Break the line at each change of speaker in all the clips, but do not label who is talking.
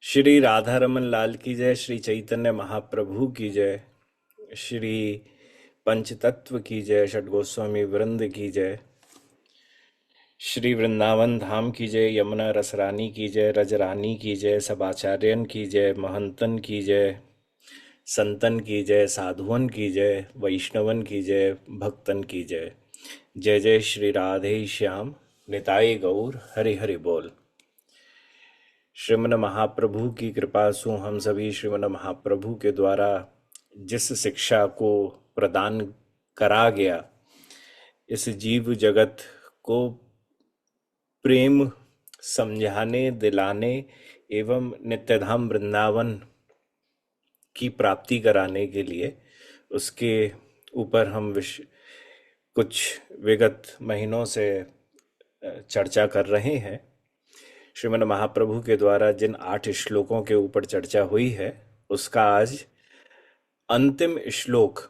श्री राधा रमन लाल की जय। श्री चैतन्य महाप्रभु की जय। श्री पंचतत्व की जय। षडगोस्वामी वृंद की जय। श्री वृंदावन धाम की जय। यमुना रसरानी की जय। रजरानी की जय। सब आचार्यन की जय। महंतन की जय। संतन की जय। साधुवन की जय। वैष्णवन की जय। भक्तन की जय। जय जय श्री राधे श्याम। निताई गौर हरि हरि बोल। श्रीमन महाप्रभु की कृपा सु हम सभी श्रीमन महाप्रभु के द्वारा जिस शिक्षा को प्रदान करा गया, इस जीव जगत को प्रेम समझाने दिलाने एवं नित्यधाम वृंदावन की प्राप्ति कराने के लिए उसके ऊपर हम कुछ विगत महीनों से चर्चा कर रहे हैं। श्रीमन महाप्रभु के द्वारा जिन 8 श्लोकों के ऊपर चर्चा हुई है, उसका आज अंतिम श्लोक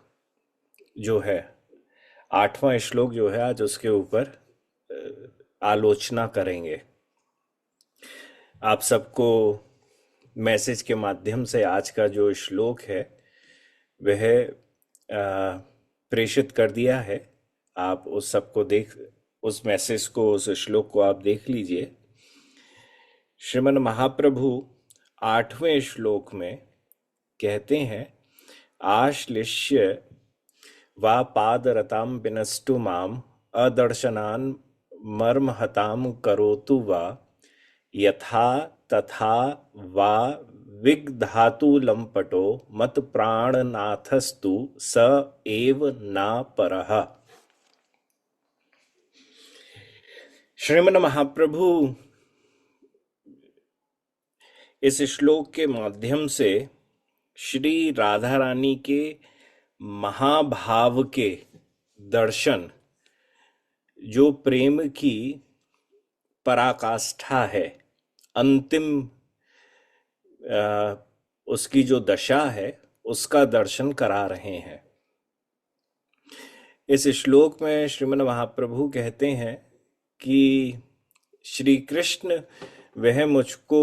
जो है, 8वां श्लोक जो है, आज उसके ऊपर आलोचना करेंगे। आप सबको मैसेज के माध्यम से आज का जो श्लोक है वह प्रेषित कर दिया है। आप उस सबको उस मैसेज को, उस श्लोक को आप देख लीजिए। श्रीमन महाप्रभु 8वें श्लोक में कहते हैं, आश्लिष्य वा पादरताम विनष्टु माम अदर्शनान मर्महताम करोतु वा यथा तथा वा विग्धातु लंपटो मत प्राणनाथस्तु स एव ना परः। श्रीमन महाप्रभु इस श्लोक के माध्यम से श्री राधा रानी के महाभाव के दर्शन, जो प्रेम की पराकाष्ठा है, अंतिम उसकी जो दशा है, उसका दर्शन करा रहे हैं। इस श्लोक में श्रीमन महाप्रभु कहते हैं कि श्री कृष्ण वह मुझको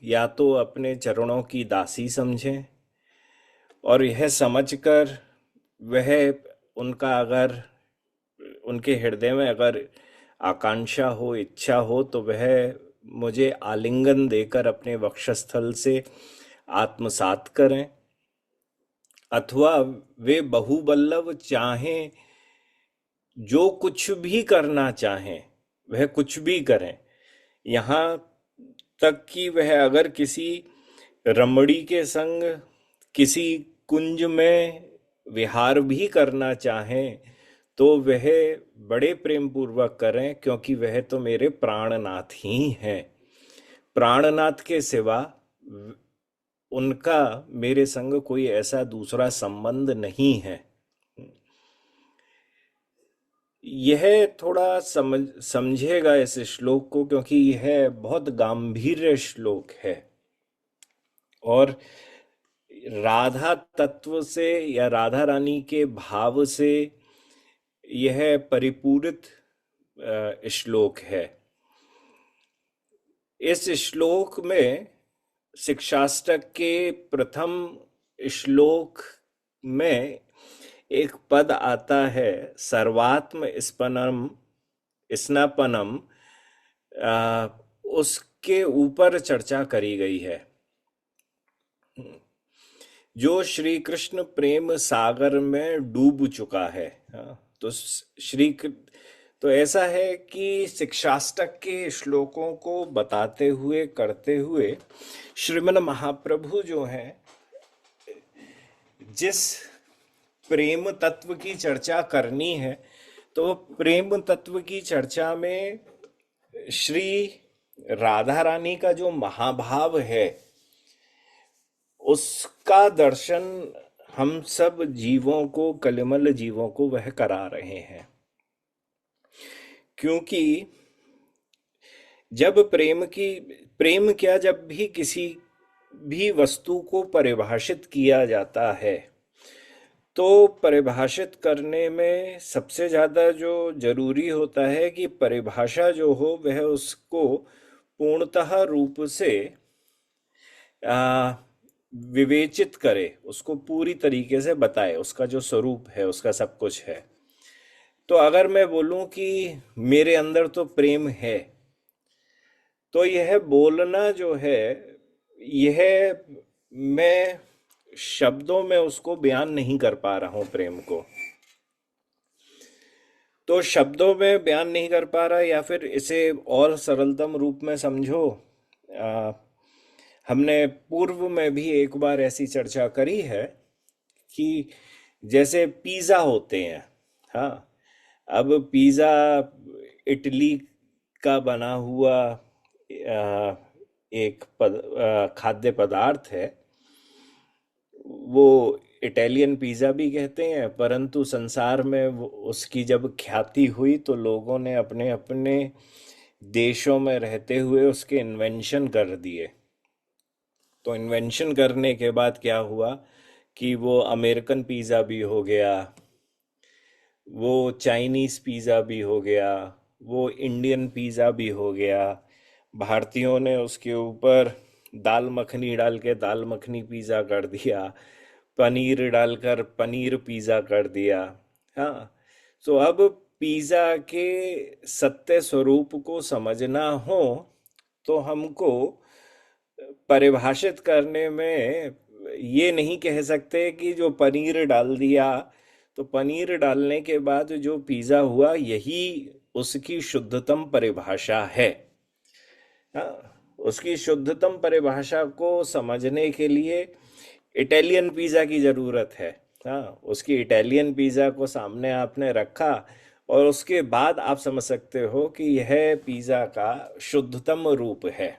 या तो अपने चरणों की दासी समझें, और यह समझकर वह उनका अगर उनके हृदय में अगर आकांक्षा हो, इच्छा हो, तो वह मुझे आलिंगन देकर अपने वक्षस्थल से आत्मसात करें, अथवा वे बहुबल्लभ चाहें, जो कुछ भी करना चाहें वह कुछ भी करें। यहाँ तक कि वह अगर किसी रमणी के संग किसी कुंज में विहार भी करना चाहें तो वह बड़े प्रेम पूर्वक करें, क्योंकि वह तो मेरे प्राणनाथ ही हैं। प्राणनाथ के सिवा उनका मेरे संग कोई ऐसा दूसरा संबंध नहीं है। यह थोड़ा समझेगा इस श्लोक को, क्योंकि यह बहुत गंभीर श्लोक है और राधा तत्व से या राधा रानी के भाव से यह परिपूरित श्लोक है। इस श्लोक में शिक्षाष्टक के प्रथम श्लोक में एक पद आता है, सर्वात्म स्पनम स्नपनम, उसके ऊपर चर्चा करी गई है। जो श्री कृष्ण प्रेम सागर में डूब चुका है। तो ऐसा है कि शिक्षाष्टक के श्लोकों को बताते हुए करते हुए श्रीमन महाप्रभु जो हैं, जिस प्रेम तत्व की चर्चा करनी है, तो प्रेम तत्व की चर्चा में श्री राधा रानी का जो महाभाव है, उसका दर्शन हम सब जीवों को, कलिमल जीवों को वह करा रहे हैं। क्योंकि जब प्रेम क्या, जब भी किसी भी वस्तु को परिभाषित किया जाता है, तो परिभाषित करने में सबसे ज्यादा जो जरूरी होता है कि परिभाषा जो हो वह उसको पूर्णतः रूप से आ, विवेचित करे, उसको पूरी तरीके से बताए, उसका जो स्वरूप है, उसका सब कुछ है। तो अगर मैं बोलूं कि मेरे अंदर तो प्रेम है, तो यह बोलना जो है, यह मैं शब्दों में उसको बयान नहीं कर पा रहा हूं प्रेम को। तो शब्दों में बयान नहीं कर पा रहा, या फिर इसे और सरलतम रूप में समझो। आ, हमने पूर्व में भी एक बार ऐसी चर्चा करी है कि जैसे पिज़्ज़ा होते हैं। हाँ, अब पिज़्ज़ा इटली का बना हुआ एक खाद्य पदार्थ है। वो इटालियन पिज़्ज़ा भी कहते हैं, परंतु संसार में उसकी जब ख्याति हुई तो लोगों ने अपने अपने देशों में रहते हुए उसके इन्वेंशन कर दिए। तो इन्वेंशन करने के बाद क्या हुआ कि वो अमेरिकन पिज़्ज़ा भी हो गया, वो चाइनीज़ पिज़्ज़ा भी हो गया, वो इंडियन पिज़्ज़ा भी हो गया। भारतीयों ने उसके ऊपर दाल मखनी डाल के दाल मखनी पिज़्ज़ा कर दिया, पनीर डालकर पनीर पिज़्ज़ा कर दिया। हाँ, तो अब पिज़्ज़ा के सत्य स्वरूप को समझना हो तो हमको परिभाषित करने में ये नहीं कह सकते कि जो पनीर डाल दिया, तो पनीर डालने के बाद जो पिज़्ज़ा हुआ यही उसकी शुद्धतम परिभाषा है। हाँ, उसकी शुद्धतम परिभाषा को समझने के लिए इटालियन पिज़्ज़ा की ज़रूरत है। हाँ, उसकी इटालियन पिज़्ज़ा को सामने आपने रखा, और उसके बाद आप समझ सकते हो कि यह पिज़्ज़ा का शुद्धतम रूप है।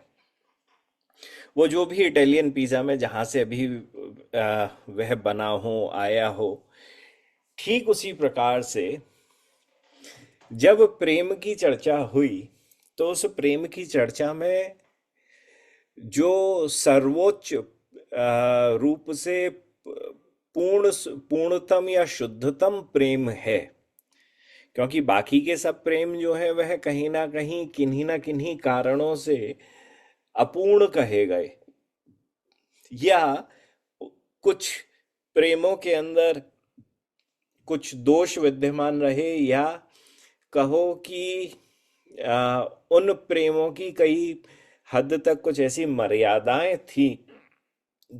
वो जो भी इटालियन पिज़्ज़ा में जहाँ से अभी वह बना हो, आया हो, ठीक उसी प्रकार से जब प्रेम की चर्चा हुई, तो उस प्रेम की चर्चा में जो सर्वोच्च रूप से पूर्णतम या शुद्धतम प्रेम है, क्योंकि बाकी के सब प्रेम जो है वह कहीं ना किन्हीं कारणों से अपूर्ण कहे गए, या कुछ प्रेमों के अंदर कुछ दोष विद्यमान रहे, या कहो कि उन प्रेमों की कई हद तक कुछ ऐसी मर्यादाएं थी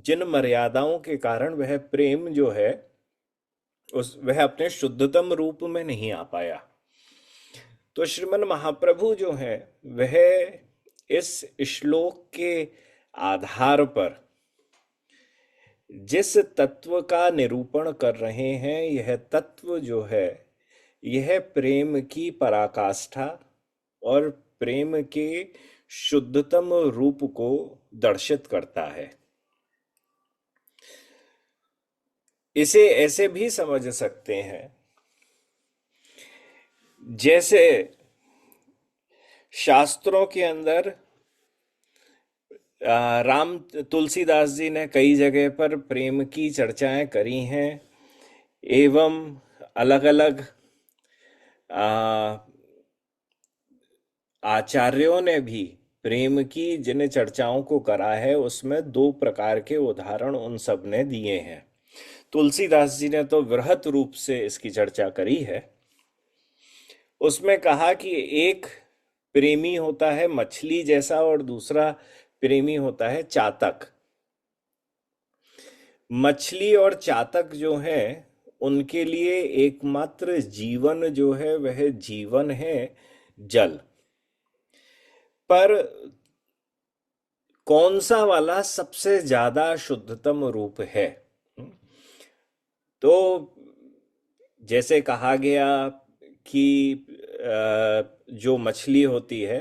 जिन मर्यादाओं के कारण वह प्रेम जो है वह अपने शुद्धतम रूप में नहीं आ पाया। तो श्रीमन महाप्रभु जो है वह इस श्लोक के आधार पर जिस तत्व का निरूपण कर रहे हैं, यह तत्व जो है यह प्रेम की पराकाष्ठा और प्रेम के शुद्धतम रूप को दर्शित करता है। इसे ऐसे भी समझ सकते हैं जैसे शास्त्रों के अंदर राम तुलसीदास जी ने कई जगह पर प्रेम की चर्चाएं करी हैं, एवं अलग अलग आचार्यों ने भी प्रेम की जिन चर्चाओं को करा है उसमें दो प्रकार के उदाहरण उन सब ने दिए हैं। तुलसीदास जी ने तो वृहत रूप से इसकी चर्चा करी है। उसमें कहा कि एक प्रेमी होता है मछली जैसा और दूसरा प्रेमी होता है चातक। मछली और चातक जो है उनके लिए एकमात्र जीवन जो है वह जीवन है जल। पर कौन सा वाला सबसे ज्यादा शुद्धतम रूप है? तो जैसे कहा गया कि जो मछली होती है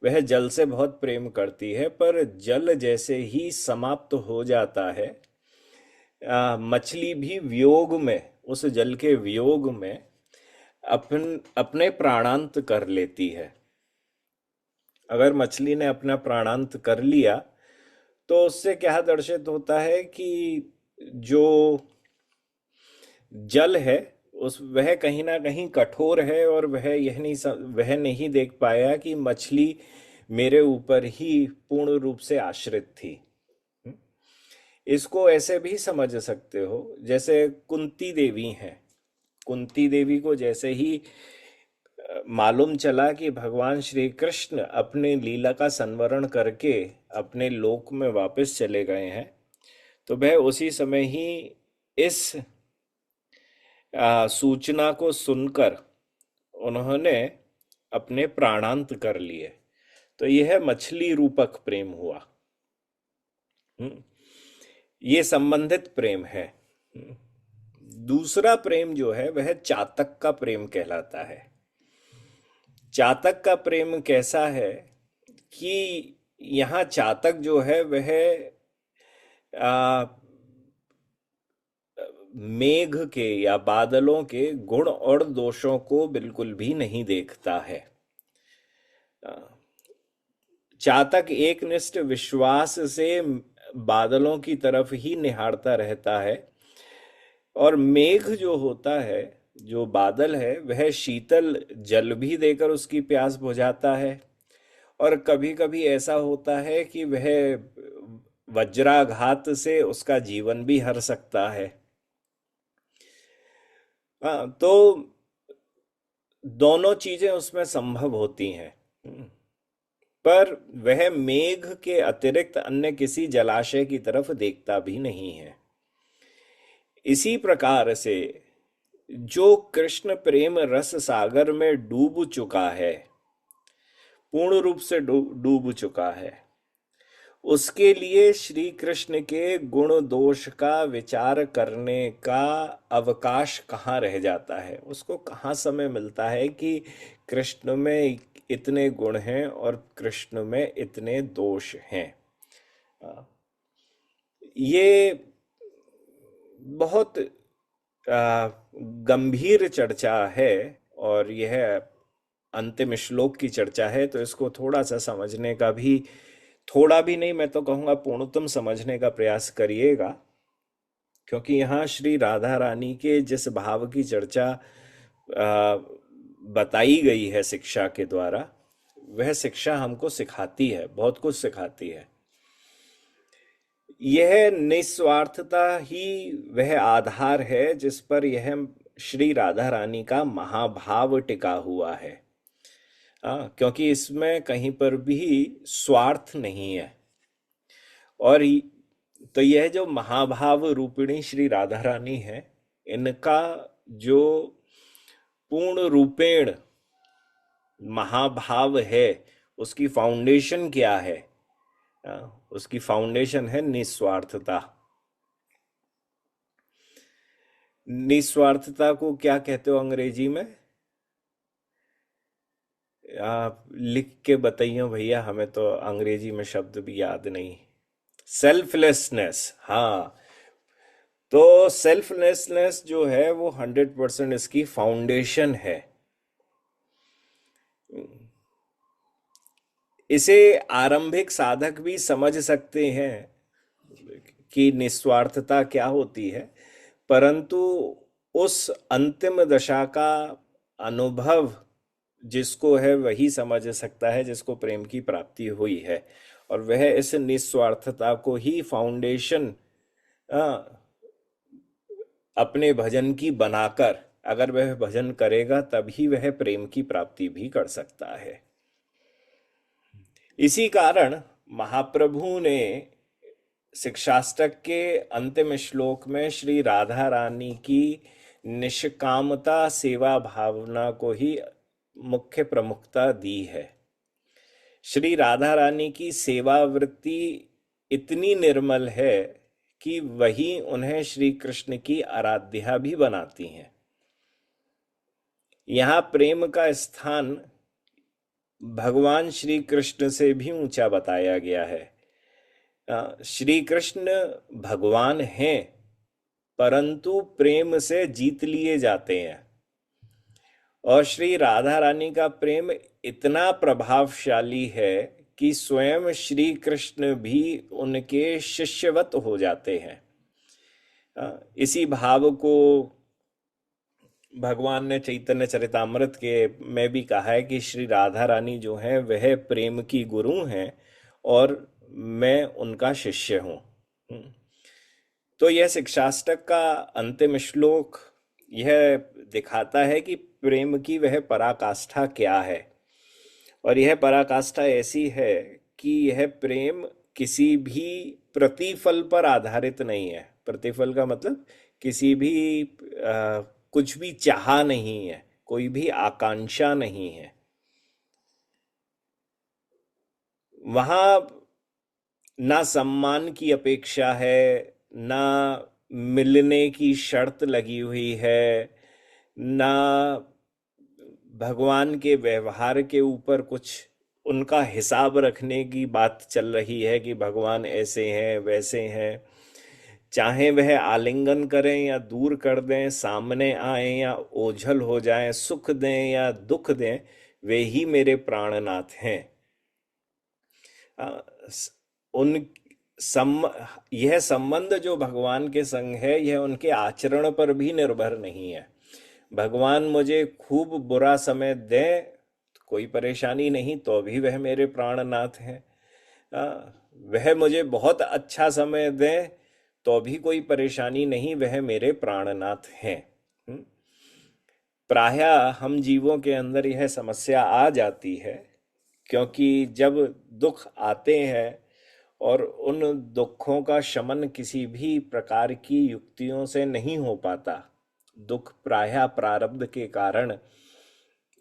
वह जल से बहुत प्रेम करती है, पर जल जैसे ही समाप्त हो जाता है, मछली भी वियोग में, उस जल के वियोग में अपने प्राणांत कर लेती है। अगर मछली ने अपना प्राणांत कर लिया तो उससे क्या दर्शित होता है कि जो जल है उस वह कहीं ना कहीं कठोर है, और वह नहीं देख पाया कि मछली मेरे ऊपर ही पूर्ण रूप से आश्रित थी। इसको ऐसे भी समझ सकते हो, जैसे कुंती देवी हैं। कुंती देवी को जैसे ही मालूम चला कि भगवान श्री कृष्ण अपने लीला का संवरण करके अपने लोक में वापस चले गए हैं, तो वह उसी समय ही इस सूचना को सुनकर उन्होंने अपने प्राणांत कर लिए। तो यह मछली रूपक प्रेम हुआ। हम्म, ये संबंधित प्रेम है। दूसरा प्रेम जो है वह चातक का प्रेम कहलाता है। चातक का प्रेम कैसा है कि यहाँ चातक जो है वह आ, मेघ के या बादलों के गुण और दोषों को बिल्कुल भी नहीं देखता है। आ, चातक एकनिष्ठ विश्वास से बादलों की तरफ ही निहारता रहता है। और मेघ जो होता है, जो बादल है, वह शीतल जल भी देकर उसकी प्यास बुझाता है। और कभी कभी ऐसा होता है कि वह वज्राघात से उसका जीवन भी हर सकता है। हाँ, तो दोनों चीजें उसमें संभव होती हैं। पर वह मेघ के अतिरिक्त अन्य किसी जलाशय की तरफ देखता भी नहीं है। इसी प्रकार से जो कृष्ण प्रेम रस सागर में डूब चुका है, पूर्ण रूप से डूब चुका है, उसके लिए श्री कृष्ण के गुण दोष का विचार करने का अवकाश कहाँ रह जाता है। उसको कहाँ समय मिलता है कि कृष्ण में इतने गुण हैं और कृष्ण में इतने दोष हैं। ये बहुत गंभीर चर्चा है, और यह अंतिम श्लोक की चर्चा है, तो इसको थोड़ा सा समझने का भी, थोड़ा भी नहीं, मैं तो कहूँगा पूर्णतम समझने का प्रयास करिएगा। क्योंकि यहाँ श्री राधा रानी के जिस भाव की चर्चा बताई गई है शिक्षा के द्वारा, वह शिक्षा हमको सिखाती है, बहुत कुछ सिखाती है। यह निस्वार्थता ही वह आधार है जिस पर यह श्री राधा रानी का महाभाव टिका हुआ है। क्योंकि इसमें कहीं पर भी स्वार्थ नहीं है। और तो यह जो महाभाव रूपिणी श्री राधा रानी है, इनका जो पूर्ण रूपेण महाभाव है, उसकी फाउंडेशन क्या है? उसकी फाउंडेशन है निस्वार्थता। निस्वार्थता को क्या कहते हो अंग्रेजी में? आप लिख के बताइए भैया, हमें तो अंग्रेजी में शब्द भी याद नहीं। सेल्फलेसनेस, हाँ। तो सेल्फलेसनेस जो है वो 100% इसकी फाउंडेशन है। इसे आरंभिक साधक भी समझ सकते हैं कि निस्वार्थता क्या होती है, परंतु उस अंतिम दशा का अनुभव जिसको है वही समझ सकता है जिसको प्रेम की प्राप्ति हुई है। और वह इस निस्वार्थता को ही फाउंडेशन अपने भजन की बनाकर, अगर वह भजन करेगा तभी वह प्रेम की प्राप्ति भी कर सकता है। इसी कारण महाप्रभु ने शिक्षाष्टक के अंतिम श्लोक में श्री राधा रानी की निष्कामता सेवा भावना को ही मुख्य प्रमुखता दी है। श्री राधा रानी की सेवा वृत्ति इतनी निर्मल है कि वही उन्हें श्री कृष्ण की आराध्या भी बनाती हैं। यहाँ प्रेम का स्थान भगवान श्री कृष्ण से भी ऊंचा बताया गया है। श्री कृष्ण भगवान हैं, परंतु प्रेम से जीत लिए जाते हैं। और श्री राधा रानी का प्रेम इतना प्रभावशाली है कि स्वयं श्री कृष्ण भी उनके शिष्यवत हो जाते हैं। इसी भाव को भगवान ने चैतन्य चरितामृत के में भी कहा है कि श्री राधा रानी जो है वह प्रेम की गुरु हैं और मैं उनका शिष्य हूँ। तो यह शिक्षाष्टक का अंतिम श्लोक यह दिखाता है कि प्रेम की वह पराकाष्ठा क्या है। और यह पराकाष्ठा ऐसी है कि यह प्रेम किसी भी प्रतिफल पर आधारित नहीं है। प्रतिफल का मतलब किसी भी कुछ भी चाहा नहीं है, कोई भी आकांक्षा नहीं है। वहां ना सम्मान की अपेक्षा है, ना मिलने की शर्त लगी हुई है, ना भगवान के व्यवहार के ऊपर कुछ उनका हिसाब रखने की बात चल रही है कि भगवान ऐसे हैं वैसे हैं। चाहे वह आलिंगन करें या दूर कर दें, सामने आए या ओझल हो जाएं, सुख दें या दुख दें, वे ही मेरे प्राणनाथ हैं। आ, स- उन सम यह संबंध जो भगवान के संग है, यह उनके आचरण पर भी निर्भर नहीं है। भगवान मुझे खूब बुरा समय दें, कोई परेशानी नहीं, तो भी वह मेरे प्राणनाथ हैं। आ, वह मुझे बहुत अच्छा समय दें, तो भी कोई परेशानी नहीं, वह मेरे प्राणनाथ हैं। हम्म। प्रायः हम जीवों के अंदर यह समस्या आ जाती है, क्योंकि जब दुख आते हैं और उन दुखों का शमन किसी भी प्रकार की युक्तियों से नहीं हो पाता। दुख प्रायः प्रारब्ध के कारण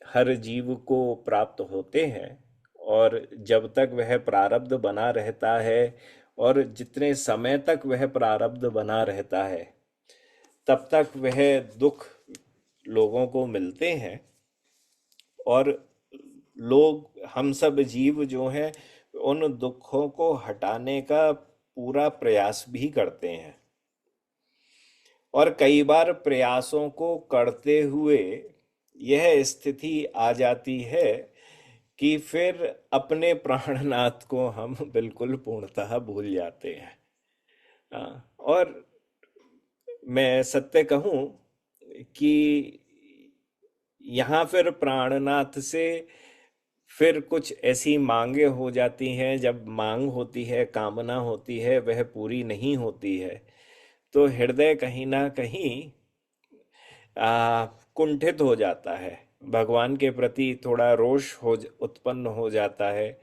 हर जीव को प्राप्त होते हैं, और जब तक वह प्रारब्ध बना रहता है और जितने समय तक वह प्रारब्ध बना रहता है, तब तक वह दुख लोगों को मिलते हैं। और लोग, हम सब जीव जो हैं, उन दुखों को हटाने का पूरा प्रयास भी करते हैं। और कई बार प्रयासों को करते हुए यह स्थिति आ जाती है कि फिर अपने प्राणनाथ को हम बिल्कुल पूर्णतः भूल जाते हैं। और मैं सत्य कहूं कि यहाँ फिर प्राणनाथ से फिर कुछ ऐसी मांगे हो जाती हैं, जब मांग होती है, कामना होती है, वह पूरी नहीं होती है, तो हृदय कहीं ना कहीं कुंठित हो जाता है। भगवान के प्रति थोड़ा रोष उत्पन्न हो जाता है,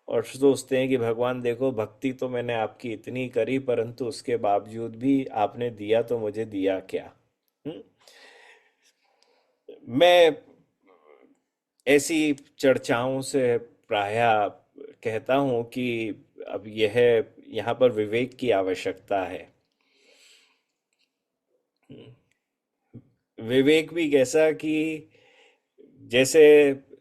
और सोचते हैं कि भगवान देखो, भक्ति तो मैंने आपकी इतनी करी, परंतु उसके बावजूद भी आपने दिया तो मुझे दिया क्या। हम्म? मैं ऐसी चर्चाओं से प्रायः कहता हूं कि अब यह यहाँ पर विवेक की आवश्यकता है। विवेक भी कैसा कि जैसे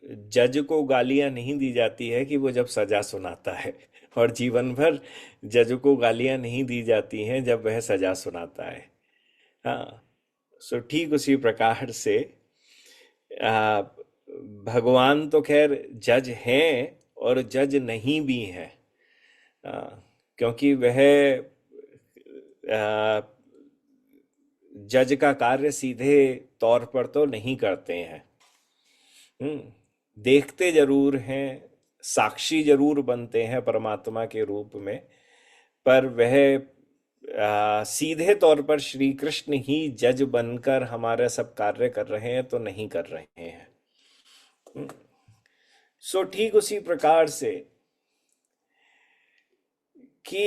जज को गालियां नहीं दी जाती है कि वो जब सजा सुनाता है, और जीवन भर जज को गालियां नहीं दी जाती हैं जब वह सजा सुनाता है। हाँ। सो ठीक उसी प्रकार से आ, भगवान तो खैर जज हैं और जज नहीं भी हैं। आ, क्योंकि वह आ, जज का कार्य सीधे तौर पर तो नहीं करते हैं। देखते जरूर हैं, साक्षी जरूर बनते हैं परमात्मा के रूप में, पर वह सीधे तौर पर श्री कृष्ण ही जज बनकर हमारे सब कार्य कर रहे हैं तो नहीं कर रहे हैं। सो ठीक उसी प्रकार से कि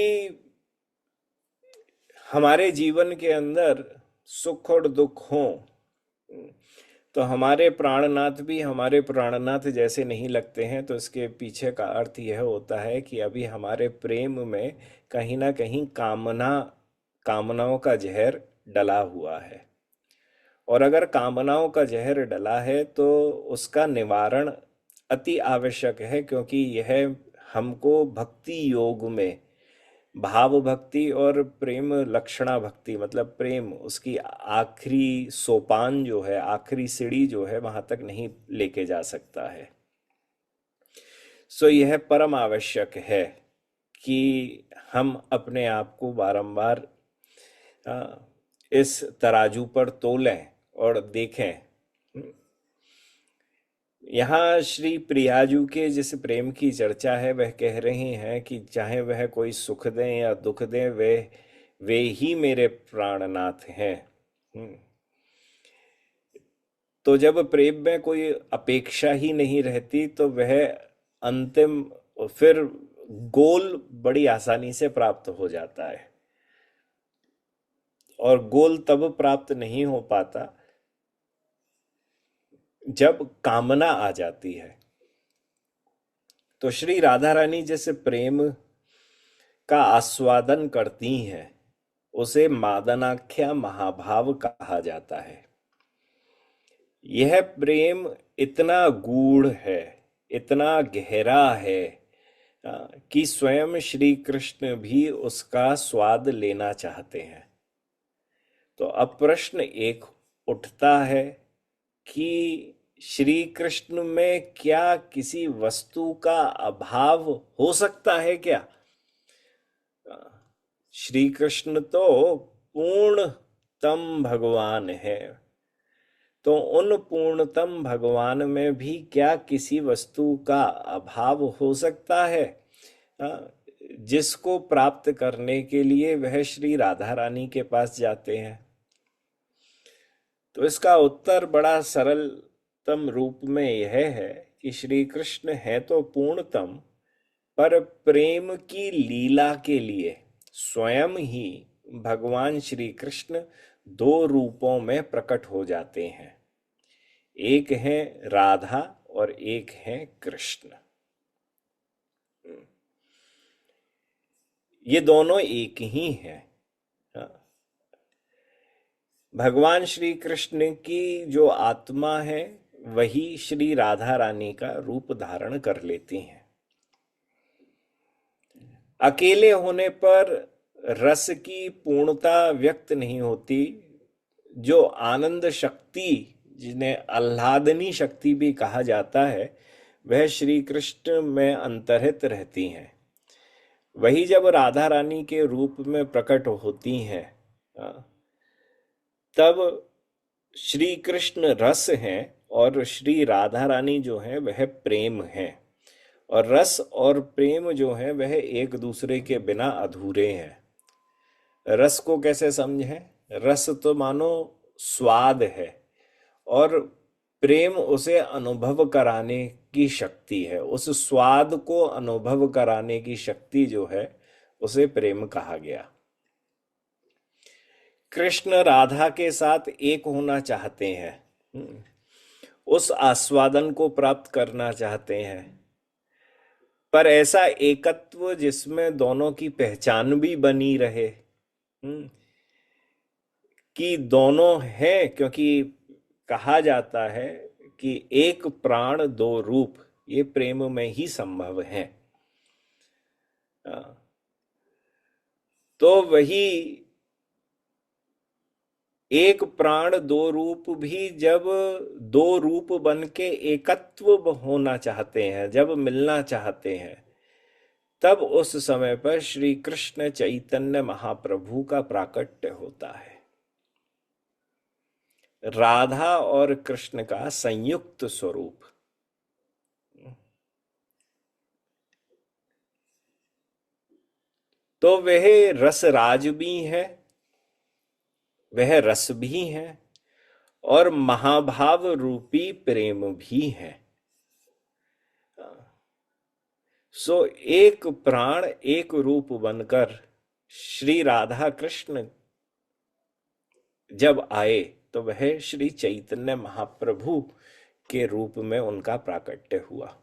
हमारे जीवन के अंदर सुख और दुख हो, तो हमारे प्राणनाथ भी हमारे प्राणनाथ जैसे नहीं लगते हैं। तो इसके पीछे का अर्थ यह होता है कि अभी हमारे प्रेम में कहीं ना कहीं कामनाओं का जहर डला हुआ है। और अगर कामनाओं का जहर डला है तो उसका निवारण अति आवश्यक है, क्योंकि यह हमको भक्ति योग में, भाव भक्ति और प्रेम लक्षणा भक्ति, मतलब प्रेम उसकी आखिरी सोपान जो है, आखिरी सीढ़ी जो है, वहां तक नहीं लेके जा सकता है। सो यह परम आवश्यक है कि हम अपने आप को बारंबार आ, इस तराजू पर तोलें और देखें। यहाँ श्री प्रियाजू के जिस प्रेम की चर्चा है, वह कह रही हैं कि चाहे वह कोई सुख दें या दुख दें, वे वे ही मेरे प्राणनाथ हैं। हम्म। तो जब प्रेम में कोई अपेक्षा ही नहीं रहती तो वह अंतिम, फिर गोल बड़ी आसानी से प्राप्त हो जाता है। और गोल तब प्राप्त नहीं हो पाता जब कामना आ जाती है। तो श्री राधा रानी जैसे प्रेम का आस्वादन करती हैं, उसे मादनाख्या महाभाव कहा जाता है। यह प्रेम इतना गूढ़ है, इतना गहरा है, कि स्वयं श्री कृष्ण भी उसका स्वाद लेना चाहते हैं। तो अब प्रश्न एक उठता है कि श्री कृष्ण में क्या किसी वस्तु का अभाव हो सकता है क्या? श्री कृष्ण तो पूर्णतम भगवान है। तो उन पूर्णतम भगवान में भी क्या किसी वस्तु का अभाव हो सकता है, जिसको प्राप्त करने के लिए वह श्री राधा रानी के पास जाते हैं? तो इसका उत्तर बड़ा सरलतम रूप में यह है कि श्री कृष्ण है तो पूर्णतम, पर प्रेम की लीला के लिए स्वयं ही भगवान श्री कृष्ण दो रूपों में प्रकट हो जाते हैं। एक है राधा और एक है कृष्ण। ये दोनों एक ही हैं। भगवान श्री कृष्ण की जो आत्मा है वही श्री राधा रानी का रूप धारण कर लेती हैं। अकेले होने पर रस की पूर्णता व्यक्त नहीं होती। जो आनंद शक्ति, जिन्हें आह्लादनी शक्ति भी कहा जाता है, वह श्री कृष्ण में अंतर्हित रहती हैं। वही जब राधा रानी के रूप में प्रकट होती हैं, तब श्री कृष्ण रस हैं और श्री राधा रानी जो है वह प्रेम है। और रस और प्रेम जो है वह एक दूसरे के बिना अधूरे हैं। रस को कैसे समझें? रस तो मानो स्वाद है, और प्रेम उसे अनुभव कराने की शक्ति है। उस स्वाद को अनुभव कराने की शक्ति जो है उसे प्रेम कहा गया। कृष्ण राधा के साथ एक होना चाहते हैं, उस आस्वादन को प्राप्त करना चाहते हैं, पर ऐसा एकत्व जिसमें दोनों की पहचान भी बनी रहे, कि दोनों हैं। क्योंकि कहा जाता है कि एक प्राण दो रूप, ये प्रेम में ही संभव है। तो वही एक प्राण दो रूप भी जब दो रूप बन के एकत्व होना चाहते हैं, जब मिलना चाहते हैं, तब उस समय पर श्री कृष्ण चैतन्य महाप्रभु का प्राकट्य होता है। राधा और कृष्ण का संयुक्त स्वरूप। तो वह रसराज भी है, वह रस भी है, और महाभाव रूपी प्रेम भी है। सो एक प्राण एक रूप बनकर श्री राधा कृष्ण जब आए तो वह श्री चैतन्य महाप्रभु के रूप में उनका प्राकट्य हुआ।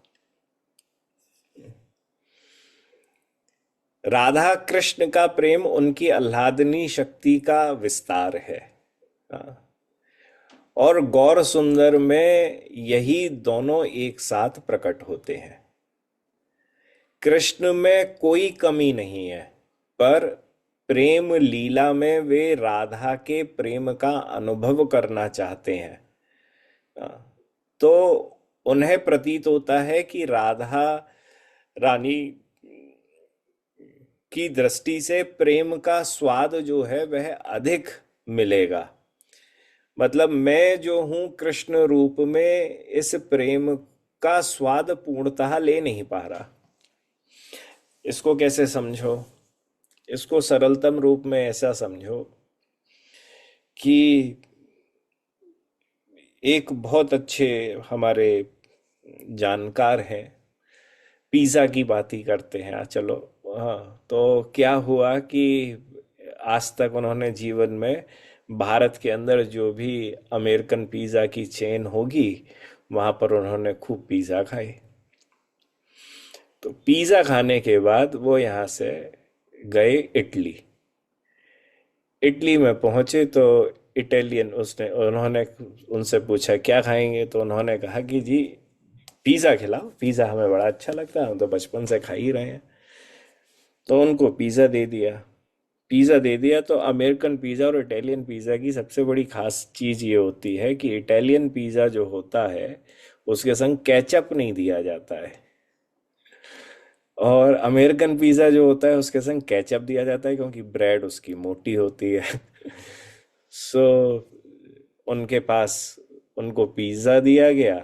राधा कृष्ण का प्रेम उनकी आह्लादनी शक्ति का विस्तार है। और गौर सुंदर में यही दोनों एक साथ प्रकट होते हैं। कृष्ण में कोई कमी नहीं है, पर प्रेम लीला में वे राधा के प्रेम का अनुभव करना चाहते हैं। तो उन्हें प्रतीत होता है कि राधा रानी की दृष्टि से प्रेम का स्वाद जो है वह अधिक मिलेगा। मतलब मैं जो हूं कृष्ण रूप में, इस प्रेम का स्वाद पूर्णतः ले नहीं पा रहा। इसको कैसे समझो? इसको सरलतम रूप में ऐसा समझो कि एक बहुत अच्छे हमारे जानकार हैं, पिज़्ज़ा की बात ही करते हैं, चलो। हाँ, तो क्या हुआ कि आज तक उन्होंने जीवन में भारत के अंदर जो भी अमेरिकन पिज़्ज़ा की चेन होगी वहाँ पर उन्होंने खूब पिज़्ज़ा खाए। तो पिज़्ज़ा खाने के बाद वो यहाँ से गए इटली। इटली में पहुंचे तो इटालियन उसने उन्होंने उनसे पूछा क्या खाएंगे, तो उन्होंने कहा कि जी पिज़्ज़ा खिलाओ, पिज़्ज़ा हमें बड़ा अच्छा लगता है, हम तो बचपन से खा ही रहे हैं। तो उनको पिज़्ज़ा दे दिया। पिज़्ज़ा दे दिया तो अमेरिकन पिज़्ज़ा और इटालियन पिज़्ज़ा की सबसे बड़ी खास चीज़ ये होती है कि इटालियन पिज़्ज़ा जो होता है उसके संग केचप नहीं दिया जाता है, और अमेरिकन पिज़्ज़ा जो होता है उसके संग केचप दिया जाता है क्योंकि ब्रेड उसकी मोटी होती है। सो उनके पास उनको पिज़्ज़ा दिया गया।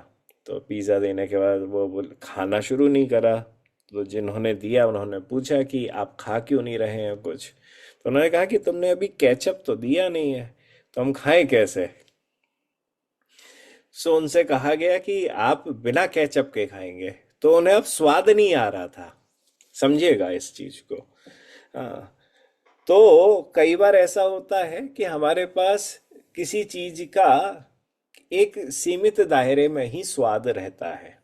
तो पिज़्ज़ा देने के बाद वो खाना शुरू नहीं करा। तो जिन्होंने दिया उन्होंने पूछा कि आप खा क्यों नहीं रहे हैं कुछ, तो उन्होंने कहा कि तुमने अभी केचप तो दिया नहीं है, तो हम खाएं कैसे। सो उनसे कहा गया कि आप बिना केचप के खाएंगे। तो उन्हें अब स्वाद नहीं आ रहा था, समझिएगा इस चीज को। हाँ, तो कई बार ऐसा होता है कि हमारे पास किसी चीज का एक सीमित दायरे में ही स्वाद रहता है।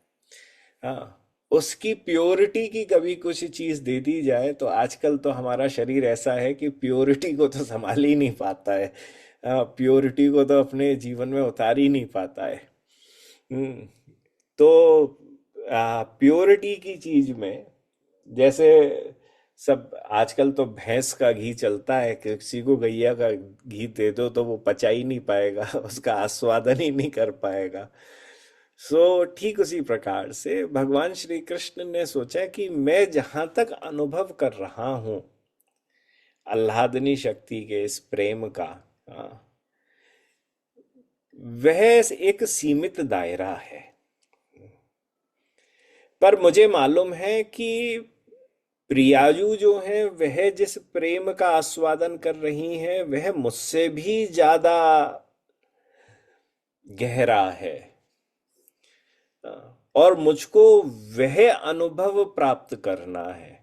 हाँ, उसकी प्योरिटी की कभी कुछ चीज दे दी जाए तो आजकल तो हमारा शरीर ऐसा है कि प्योरिटी को तो संभाल ही नहीं पाता है। प्योरिटी को तो अपने जीवन में उतार ही नहीं पाता है। हम्म, तो प्योरिटी की चीज में जैसे सब आजकल तो भैंस का घी चलता है, किसी को गैया का घी दे दो तो वो पचा ही नहीं पाएगा, उसका आस्वादन ही नहीं कर पाएगा। सो ठीक उसी प्रकार से भगवान श्री कृष्ण ने सोचा कि मैं जहां तक अनुभव कर रहा हूं आह्लादनी शक्ति के इस प्रेम का, हाँ, वह एक सीमित दायरा है। पर मुझे मालूम है कि प्रियाजू जो है वह जिस प्रेम का आस्वादन कर रही हैं वह मुझसे भी ज्यादा गहरा है। और मुझको वह अनुभव प्राप्त करना है।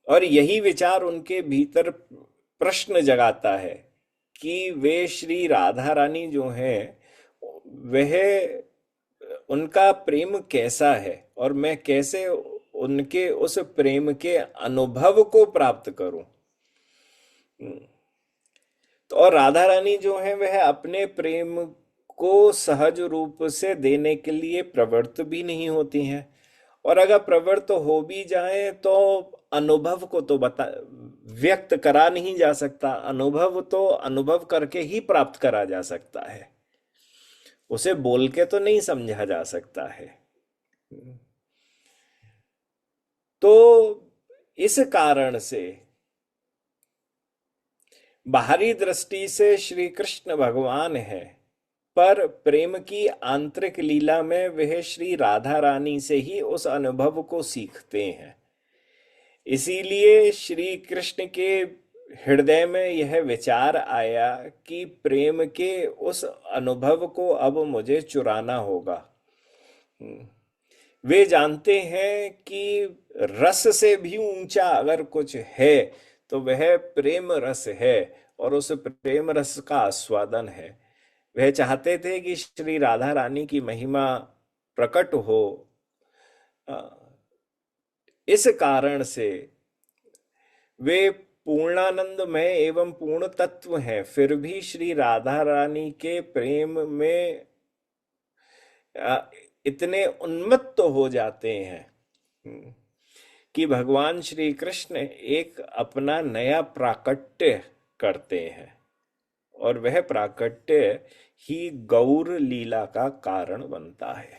और यही विचार उनके भीतर प्रश्न जगाता है कि वे श्री राधा रानी जो हैं वह उनका प्रेम कैसा है और मैं कैसे उनके उस प्रेम के अनुभव को प्राप्त करूं। तो और राधा रानी जो है वह अपने प्रेम को सहज रूप से देने के लिए प्रवृत्त भी नहीं होती हैं। और अगर प्रवृत्त हो भी जाए तो अनुभव को तो बता व्यक्त करा नहीं जा सकता, अनुभव तो अनुभव करके ही प्राप्त करा जा सकता है, उसे बोल के तो नहीं समझा जा सकता है। तो इस कारण से बाहरी दृष्टि से श्री कृष्ण भगवान है, पर प्रेम की आंतरिक लीला में वह श्री राधा रानी से ही उस अनुभव को सीखते हैं। इसीलिए श्री कृष्ण के हृदय में यह विचार आया कि प्रेम के उस अनुभव को अब मुझे चुराना होगा। वे जानते हैं कि रस से भी ऊंचा अगर कुछ है तो वह प्रेम रस है, और उस प्रेम रस का आस्वादन है। वह चाहते थे कि श्री राधा रानी की महिमा प्रकट हो। अ, इस कारण से वे पूर्णानंदमय एवं पूर्ण तत्व हैं, फिर भी श्री राधा रानी के प्रेम में अ, इतने उन्मत्त हो जाते हैं कि भगवान श्री कृष्ण एक अपना नया प्राकट्य करते हैं, और वह प्राकट्य ही गौर लीला का कारण बनता है।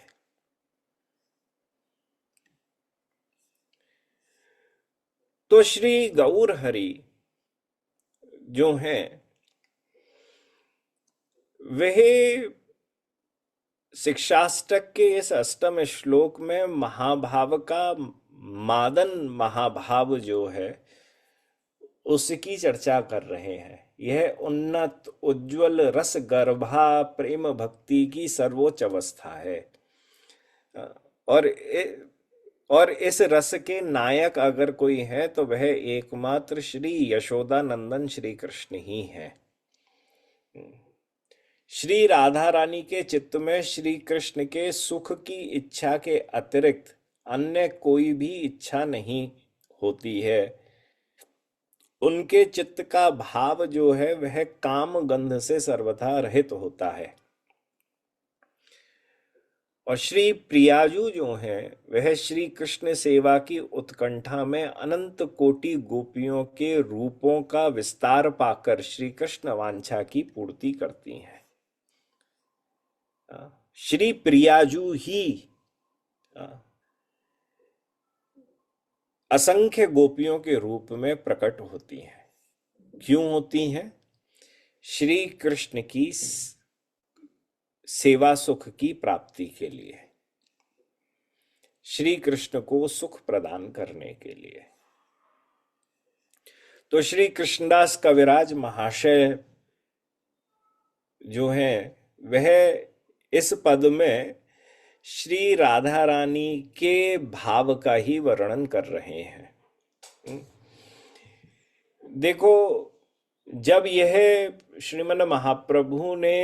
तो श्री गौर हरि जो हैं वह शिक्षाष्टक के इस अष्टम श्लोक में महाभाव का मादन महाभाव जो है उसकी चर्चा कर रहे हैं। यह उन्नत उज्जवल रस गर्भा प्रेम भक्ति की सर्वोच्च अवस्था है। और और इस रस के नायक अगर कोई है तो वह एकमात्र श्री यशोदा नंदन श्री कृष्ण ही है। श्री राधा रानी के चित्त में श्री कृष्ण के सुख की इच्छा के अतिरिक्त अन्य कोई भी इच्छा नहीं होती है। उनके चित्त का भाव जो है वह काम गंध से सर्वथा रहित होता है। और श्री प्रियाजू जो हैं वह श्री कृष्ण सेवा की उत्कंठा में अनंत कोटि गोपियों के रूपों का विस्तार पाकर श्री कृष्ण वांछा की पूर्ति करती हैं। श्री प्रियाजू ही असंख्य गोपियों के रूप में प्रकट होती हैं। क्यों होती हैं? श्री कृष्ण की सेवा सुख की प्राप्ति के लिए, श्री कृष्ण को सुख प्रदान करने के लिए। तो श्री कृष्णदास कविराज महाशय जो हैं वह इस पद में श्री राधा रानी के भाव का ही वर्णन कर रहे हैं। देखो, जब यह श्रीमन महाप्रभु ने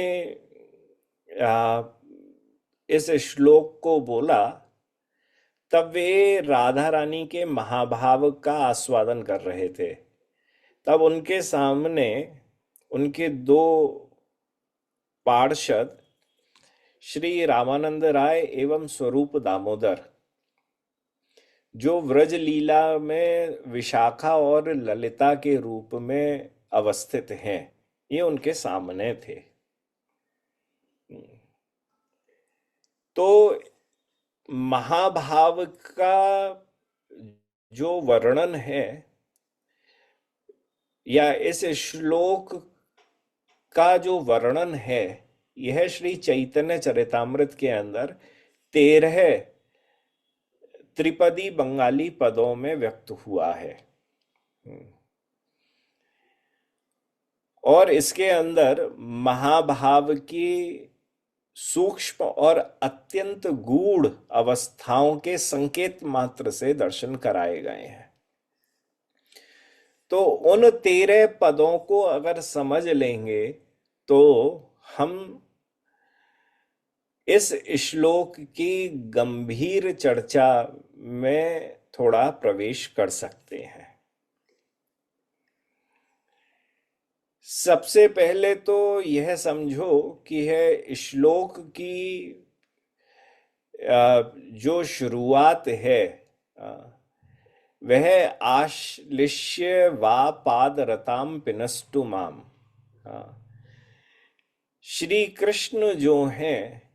इस श्लोक को बोला तब वे राधा रानी के महाभाव का आस्वादन कर रहे थे। तब उनके सामने उनके दो पार्षद श्री रामानंद राय एवं स्वरूप दामोदर, जो व्रज लीला में विशाखा और ललिता के रूप में अवस्थित हैं, ये उनके सामने थे। तो महाभाव का जो वर्णन है या इस श्लोक का जो वर्णन है, यह श्री चैतन्य चरितामृत के अंदर 13 त्रिपदी बंगाली पदों में व्यक्त हुआ है। और इसके अंदर महाभाव की सूक्ष्म और अत्यंत गूढ़ अवस्थाओं के संकेत मात्र से दर्शन कराए गए हैं। तो उन 13 पदों को अगर समझ लेंगे तो हम इस श्लोक की गंभीर चर्चा में थोड़ा प्रवेश कर सकते हैं। सबसे पहले तो यह समझो कि है श्लोक की जो शुरुआत है वह आश्लिष्य वा पादरताम पिनस्तु माम। श्री कृष्ण जो हैं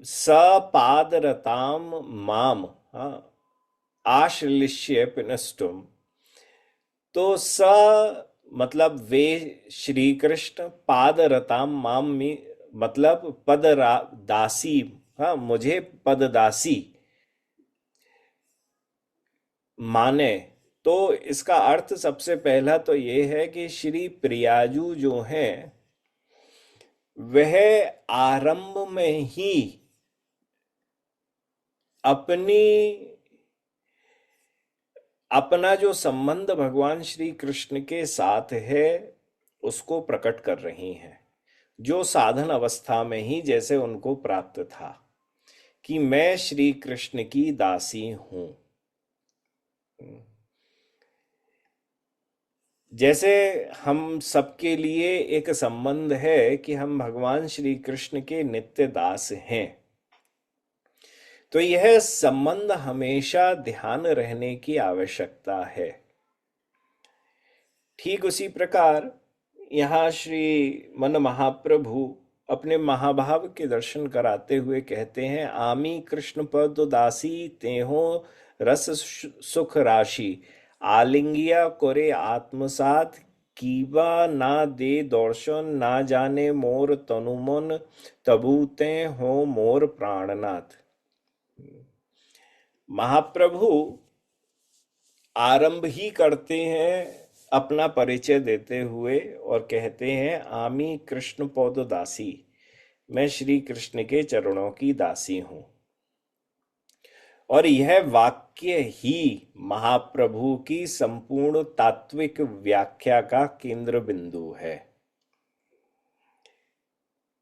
सपादरताम माम आश्लिष्य पिनस्तुम। तो स मतलब वे श्री कृष्ण, पादरताम माम मतलब पद दासी, मुझे पददासी माने। तो इसका अर्थ सबसे पहला तो ये है कि श्री प्रियाजू जो हैं वह आरंभ में ही अपना जो संबंध भगवान श्री कृष्ण के साथ है उसको प्रकट कर रही हैं, जो साधन अवस्था में ही जैसे उनको प्राप्त था कि मैं श्री कृष्ण की दासी हूं। जैसे हम सबके लिए एक संबंध है कि हम भगवान श्री कृष्ण के नित्य दास हैं, तो यह संबंध हमेशा ध्यान रहने की आवश्यकता है। ठीक उसी प्रकार यहाँ श्री मन महाप्रभु अपने महाभाव के दर्शन कराते हुए कहते हैं, आमी कृष्ण पद दासी तेहो रस सुख राशि, आलिंगिया करे आत्मसात, कीवा ना दे दर्शन, ना जाने मोर तनुमन, तबूते हो मोर प्राणनाथ। महाप्रभु आरंभ ही करते हैं अपना परिचय देते हुए और कहते हैं, आमी कृष्ण पौद दासी, मैं श्री कृष्ण के चरणों की दासी हूं। और यह वाक्य ही महाप्रभु की संपूर्ण तात्विक व्याख्या का केंद्र बिंदु है,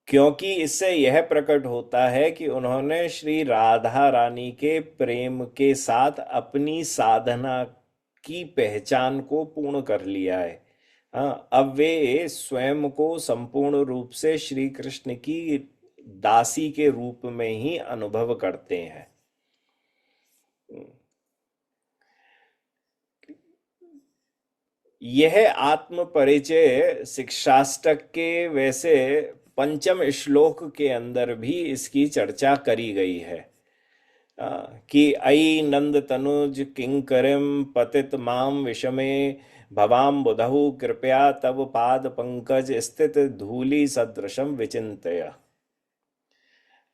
क्योंकि इससे यह प्रकट होता है कि उन्होंने श्री राधा रानी के प्रेम के साथ अपनी साधना की पहचान को पूर्ण कर लिया है। हाँ, अब वे स्वयं को संपूर्ण रूप से श्री कृष्ण की दासी के रूप में ही अनुभव करते हैं। यह आत्म परिचय शिक्षाष्टक के वैसे पंचम श्लोक के अंदर भी इसकी चर्चा करी गई है, कि अयि नंद तनुज किंकरिम पतित माम विषमे भवाम बुधहु कृपया तव पाद पंकज स्थित धूलि सदृशम विचिंतय।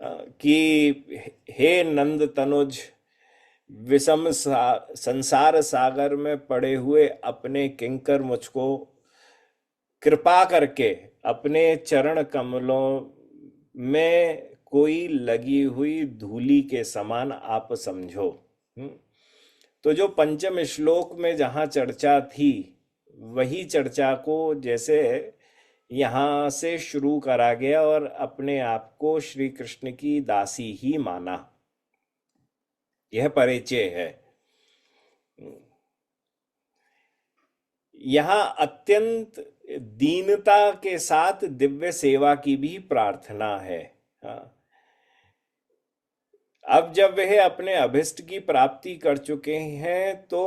कि हे नंद तनुज, संसार सागर में पड़े हुए अपने किंकर मुझको कृपा करके अपने चरण कमलों में कोई लगी हुई धूली के समान आप समझो। तो जो पंचम श्लोक में जहां चर्चा थी, वही चर्चा को जैसे यहां से शुरू करा गया और अपने आप को श्री कृष्ण की दासी ही माना। यह परिचय है। यहां अत्यंत दीनता के साथ दिव्य सेवा की भी प्रार्थना है। हाँ, अब जब वह अपने अभिष्ट की प्राप्ति कर चुके हैं तो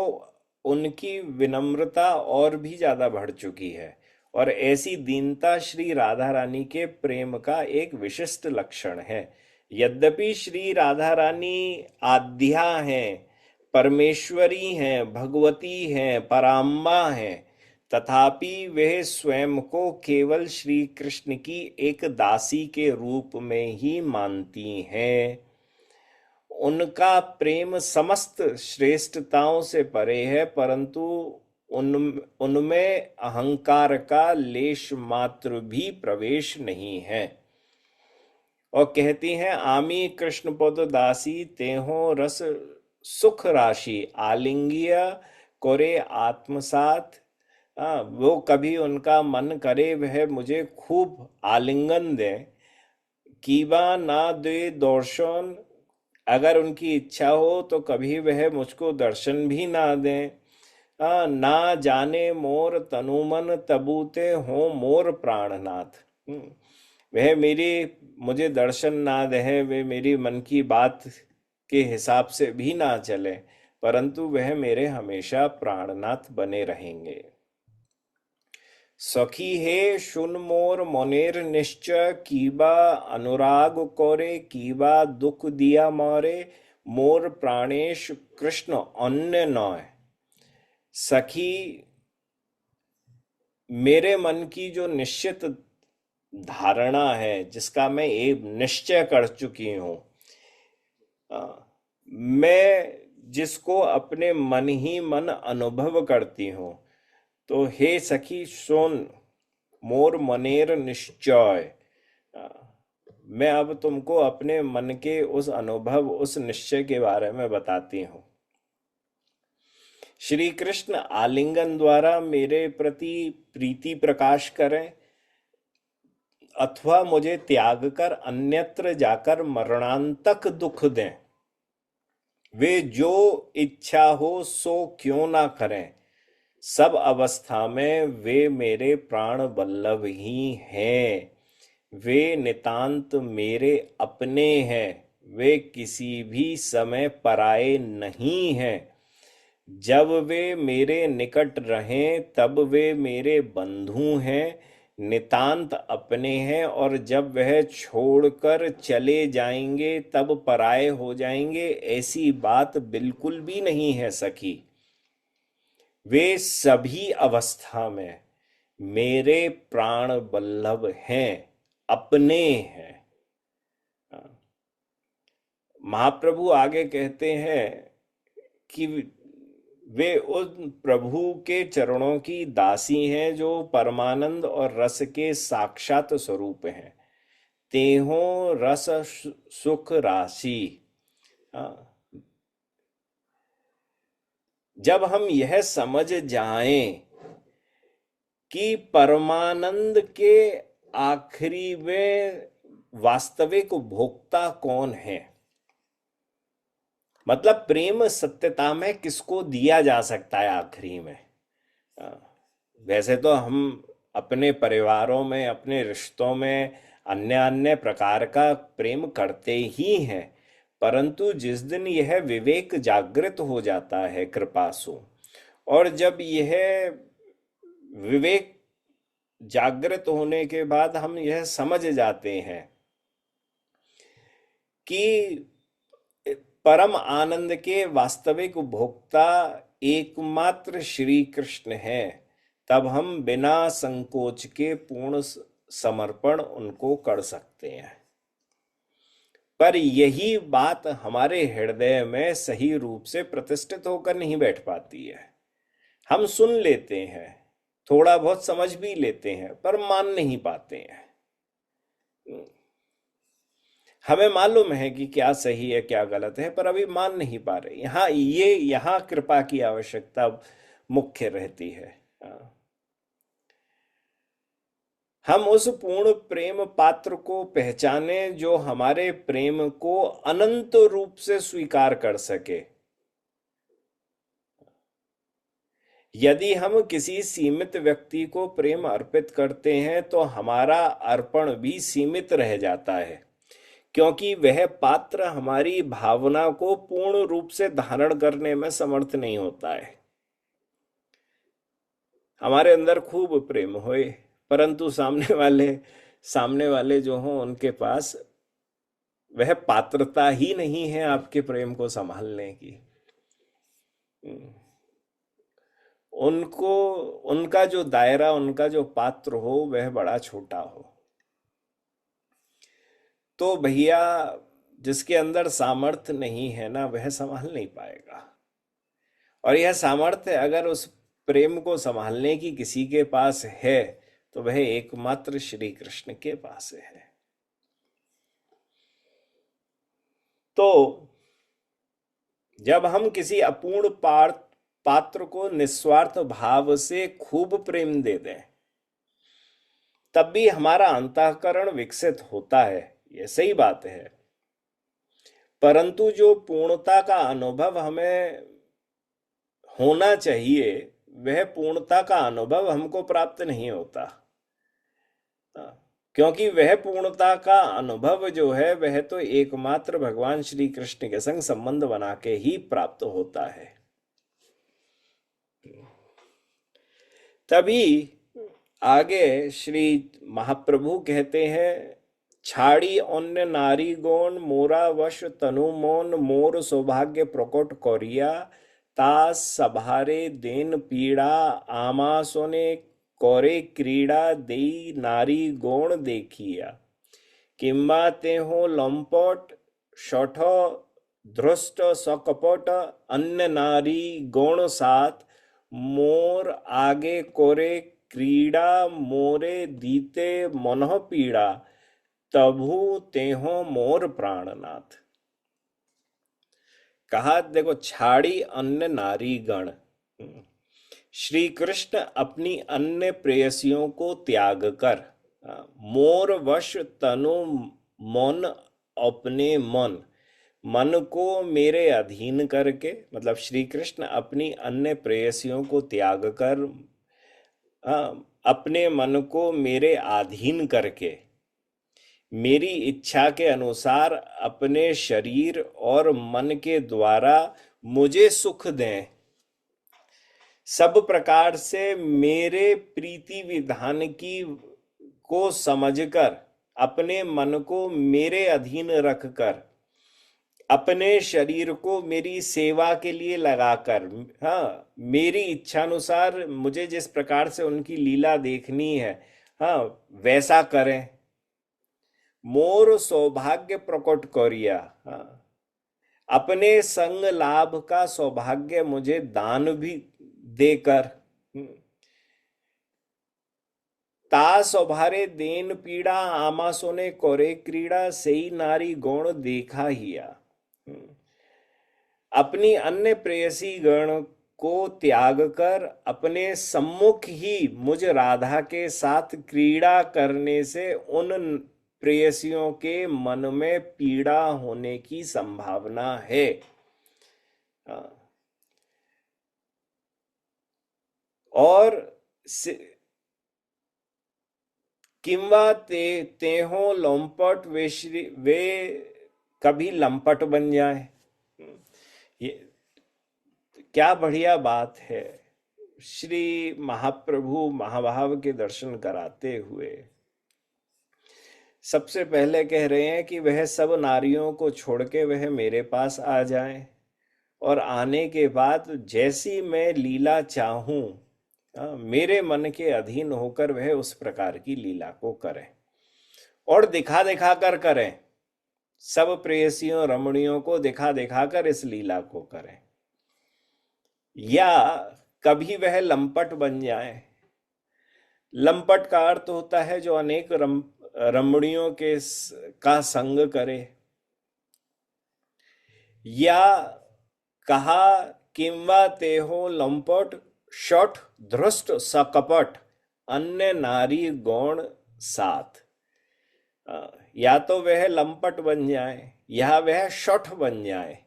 उनकी विनम्रता और भी ज्यादा बढ़ चुकी है, और ऐसी दीनता श्री राधा रानी के प्रेम का एक विशिष्ट लक्षण है। यद्यपि श्री राधा रानी आद्या हैं, परमेश्वरी हैं, भगवती हैं, पराम्बा हैं, तथापि वह स्वयं को केवल श्री कृष्ण की एक दासी के रूप में ही मानती हैं। उनका प्रेम समस्त श्रेष्ठताओं से परे है, परंतु उनमें अहंकार का लेश मात्र भी प्रवेश नहीं है। और कहती हैं, आमी कृष्ण पद दासी तेहो रस सुख राशि आलिंगिया कोरे आत्मसात। वो कभी उनका मन करे वह मुझे खूब आलिंगन दे, कीबा ना दे दर्शन, अगर उनकी इच्छा हो तो कभी वह मुझको दर्शन भी ना दें। ना जाने मोर तनुमन तबूते हो मोर प्राणनाथ। वह मेरी मुझे दर्शन ना दे, वे मेरी मन की बात के हिसाब से भी ना चले, परंतु वह मेरे हमेशा प्राणनाथ बने रहेंगे। सखी हे सुन मोर मनेर निश्चय, कीबा अनुराग कोरे, कीबा दुख दिया मारे, मोर प्राणेश कृष्ण अन्य नय। सखी, मेरे मन की जो निश्चित धारणा है, जिसका मैं एक निश्चय कर चुकी हूं, मैं जिसको अपने मन ही मन अनुभव करती हूं, तो हे सखी सुन मोर मनेर निश्चय। मैं अब तुमको अपने मन के उस अनुभव, उस निश्चय के बारे में बताती हूं। श्री कृष्ण आलिंगन द्वारा मेरे प्रति प्रीति प्रकाश करें अथवा मुझे त्याग कर अन्यत्र जाकर मरणांतक दुख दें, वे जो इच्छा हो सो क्यों ना करें, सब अवस्था में वे मेरे प्राण वल्लभ ही हैं। वे नितांत मेरे अपने हैं, वे किसी भी समय पराये नहीं हैं। जब वे मेरे निकट रहें तब वे मेरे बंधु हैं, नितांत अपने हैं, और जब वह छोड़कर चले जाएंगे तब पराये हो जाएंगे, ऐसी बात बिल्कुल भी नहीं है सखी। वे सभी अवस्था में मेरे प्राण वल्लभ हैं, अपने हैं। महाप्रभु आगे कहते हैं कि वे उन प्रभु के चरणों की दासी हैं जो परमानंद और रस के साक्षात स्वरूप हैं। तेहों रस सुख राशि। हाँ, जब हम यह समझ जाएं कि परमानंद के आखिरी में वास्तविक भोक्ता कौन है, मतलब प्रेम सत्यता में किसको दिया जा सकता है आखिरी में। आ, वैसे तो हम अपने परिवारों में, अपने रिश्तों में अन्य अन्य प्रकार का प्रेम करते ही हैं, परंतु जिस दिन यह विवेक जागृत हो जाता है कृपा से, और जब यह विवेक जागृत होने के बाद हम यह समझ जाते हैं कि परम आनंद के वास्तविक भोक्ता एकमात्र श्री कृष्ण है, तब हम बिना संकोच के पूर्ण समर्पण उनको कर सकते हैं। पर यही बात हमारे हृदय में सही रूप से प्रतिष्ठित होकर नहीं बैठ पाती है। हम सुन लेते हैं, थोड़ा बहुत समझ भी लेते हैं, पर मान नहीं पाते हैं। हमें मालूम है कि क्या सही है क्या गलत है, पर अभी मान नहीं पा रहे। यहाँ कृपा की आवश्यकता मुख्य रहती है। हाँ। हम उस पूर्ण प्रेम पात्र को पहचाने जो हमारे प्रेम को अनंत रूप से स्वीकार कर सके। यदि हम किसी सीमित व्यक्ति को प्रेम अर्पित करते हैं तो हमारा अर्पण भी सीमित रह जाता है, क्योंकि वह पात्र हमारी भावना को पूर्ण रूप से धारण करने में समर्थ नहीं होता है। हमारे अंदर खूब प्रेम होए, परंतु सामने वाले जो हों उनके पास वह पात्रता ही नहीं है आपके प्रेम को संभालने की। उनको, उनका जो दायरा, उनका जो पात्र हो वह बड़ा छोटा हो, तो भैया जिसके अंदर सामर्थ्य नहीं है ना, वह संभाल नहीं पाएगा। और यह सामर्थ्य अगर उस प्रेम को संभालने की किसी के पास है तो वह एकमात्र श्री कृष्ण के पास है। तो जब हम किसी अपूर्ण पात्र को निस्वार्थ भाव से खूब प्रेम दे दें, तब भी हमारा अंतःकरण विकसित होता है, यह सही बात है। परंतु जो पूर्णता का अनुभव हमें होना चाहिए, वह पूर्णता का अनुभव हमको प्राप्त नहीं होता। क्योंकि वह पूर्णता का अनुभव जो है वह तो एकमात्र भगवान श्री कृष्ण के संग संबंध बना के ही प्राप्त होता है। तभी आगे श्री महाप्रभु कहते हैं, छाड़ी अन्य नारी गौण मोरा वश तनु मौन मोर सौभाग्य प्रकट कौरिया तास सभारे देन पीड़ा आमा सोने कौरे क्रीड़ा देई नारी गौण देखिया किंबा ते हो लंपट शठ ध्रुष्ट सकपट अन्य नारी गौण साथ मोर आगे कोरे क्रीड़ा मोरे दीते मनः पीड़ा तभु तेहो मोर प्राणनाथ। कहा देखो, छाड़ी अन्य नारी गण, श्री कृष्ण अपनी अन्य प्रेयसियों को त्याग कर मोर वश तनु मन अपने मन को मेरे अधीन करके, मतलब श्री कृष्ण अपनी अन्य प्रेयसियों को त्याग कर अपने मन को मेरे अधीन करके मेरी इच्छा के अनुसार अपने शरीर और मन के द्वारा मुझे सुख दें, सब प्रकार से मेरे प्रीति विधान की को समझकर अपने मन को मेरे अधीन रखकर अपने शरीर को मेरी सेवा के लिए लगाकर, हाँ, मेरी इच्छानुसार मुझे जिस प्रकार से उनकी लीला देखनी है, हाँ, वैसा करें। मोर सौभाग्य प्रकट करिया, हाँ, अपने संग लाभ का सौभाग्य मुझे दान भी देकर। ता सौभारे देन पीड़ा, आमा सोने कोरे क्रीड़ा, सेई नारी गौण देखा हिया। अपनी अन्य प्रेयसी गण को त्याग कर अपने सम्मुख ही मुझ राधा के साथ क्रीड़ा करने से उन प्रेयसियों के मन में पीड़ा होने की संभावना है। और किंवा तेहो लंपट वे वे कभी लंपट बन जाए। ये क्या बढ़िया बात है। श्री महाप्रभु महाभाव के दर्शन कराते हुए सबसे पहले कह रहे हैं कि वह सब नारियों को छोड़ के वह मेरे पास आ जाएं, और आने के बाद जैसी मैं लीला चाहूं, मेरे मन के अधीन होकर वह उस प्रकार की लीला को करें, और दिखा दिखा कर करें। सब प्रेयसियों रमणियों को दिखा दिखा कर इस लीला को करें। या कभी वह लंपट बन जाए। लंपट का अर्थ होता है जो अनेक रमणियों का संग करे। या कहा किंवा तेहो लंपट शठ धृष्ट सकपट अन्य नारी गौण साथ। या तो वह लंपट बन जाए या वह शठ बन जाए।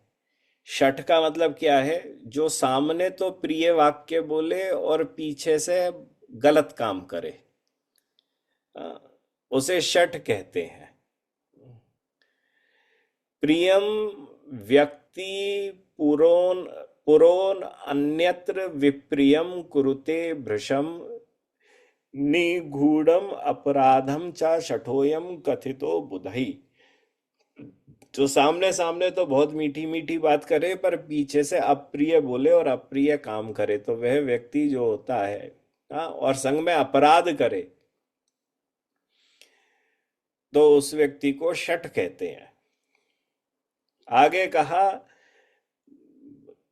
शठ का मतलब क्या है? जो सामने तो प्रिय वाक्य बोले और पीछे से गलत काम करे, उसे शठ कहते हैं। प्रियम व्यक्ति पुरोन पुरोन अन्यत्र विप्रियम कुरुते भृशम निगूढ़म अपराधम चा शठोयम कथितो बुधई। जो सामने सामने तो बहुत मीठी मीठी बात करे पर पीछे से अप्रिय बोले और अप्रिय काम करे, तो वह व्यक्ति जो होता है और संग में अपराध करे, तो उस व्यक्ति को शठ कहते हैं। आगे कहा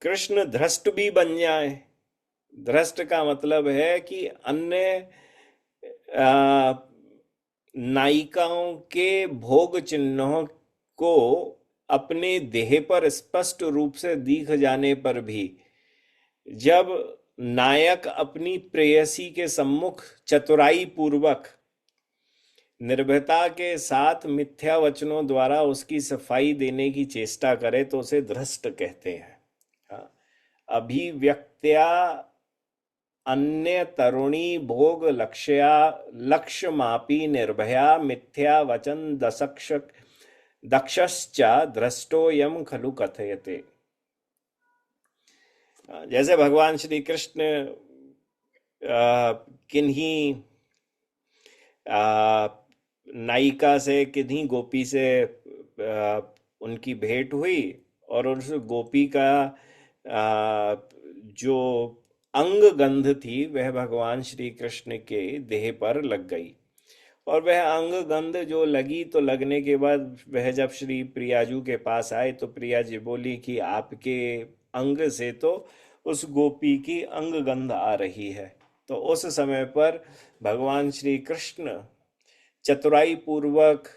कृष्ण धृष्ट भी बन जाए। धृष्ट का मतलब है कि अन्य नायिकाओं के भोग चिन्हों को अपने देह पर स्पष्ट रूप से दिख जाने पर भी जब नायक अपनी प्रेयसी के सम्मुख चतुराई पूर्वक निर्भयता के साथ मिथ्या वचनों द्वारा उसकी सफाई देने की चेष्टा करे तो उसे धृष्ट कहते हैं। अभिव्यक्त्या अन्य तरुणी भोग लक्ष्य मापी निर्भया मिथ्या वचन दक्षश्च द्रष्टोयम खलु कथयते। जैसे भगवान श्री कृष्ण किन्हीं नायिका से, किन्हीं गोपी से उनकी भेंट हुई और उस गोपी का जो अंग गंध थी वह भगवान श्री कृष्ण के देह पर लग गई। और वह अंग गंध जो लगी, तो लगने के बाद वह जब श्री प्रियाजू के पास आए तो प्रिया जी बोली कि आपके अंग से तो उस गोपी की अंग गंध आ रही है। तो उस समय पर भगवान श्री कृष्ण चतुराई पूर्वक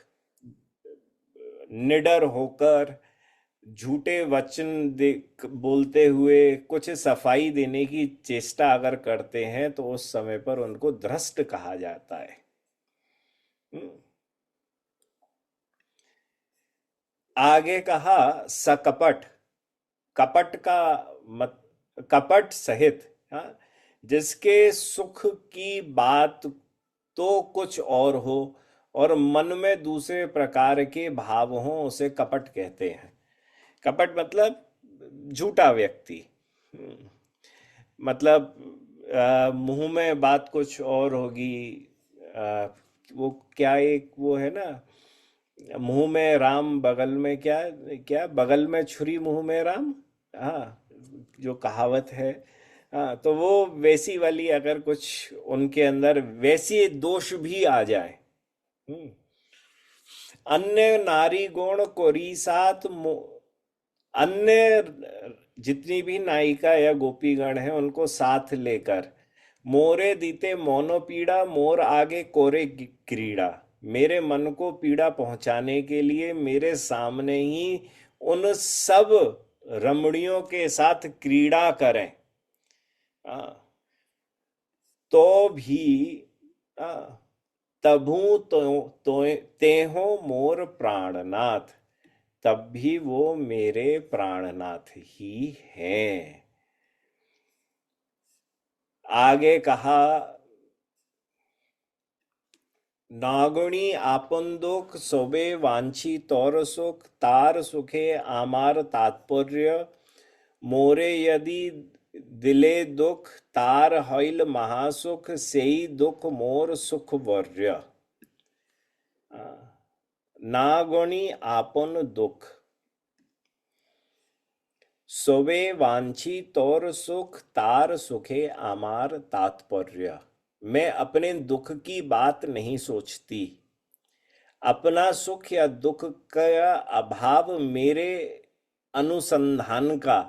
निडर होकर झूठे वचन बोलते हुए कुछ सफाई देने की चेष्टा अगर करते हैं तो उस समय पर उनको धृष्ट कहा जाता है। आगे कहा सकपट। कपट का कपट सहित, जिसके सुख की बात तो कुछ और हो और मन में दूसरे प्रकार के भाव हों, उसे कपट कहते हैं। कपट मतलब झूठा व्यक्ति। मतलब मुंह में बात कुछ और होगी। वो क्या, एक वो है ना, मुंह में राम बगल में क्या, क्या बगल में छुरी मुंह में राम, हाँ, जो कहावत है। हाँ, तो वो वैसी वाली अगर कुछ उनके अंदर वैसी दोष भी आ जाए। अन्य नारी गुण को रीसात अन्य जितनी भी नायिका या गोपीगण हैं उनको साथ लेकर, मोरे दीते मौनो पीड़ा, मोर आगे कोरे क्रीड़ा, मेरे मन को पीड़ा पहुंचाने के लिए मेरे सामने ही उन सब रमणियों के साथ क्रीड़ा करें। हाँ, तो भी हाँ, तभू तो ते हो मोर प्राणनाथ, तब भी वो मेरे प्राणनाथ ही हैं। आगे कहा, नागुणी आपन दुख सोबे वांछी तौर सुख, तार सुखे आमार तात्पर्य, मोरे यदि दिले दुख, तार हईल महासुख, सेई दुख मोर सुख वर्य। नागुणी आपन दुख सोवे वांछी तौर सुख, तार सुखे आमार तात्पर्य। मैं अपने दुख की बात नहीं सोचती, अपना सुख या दुख का अभाव मेरे अनुसंधान का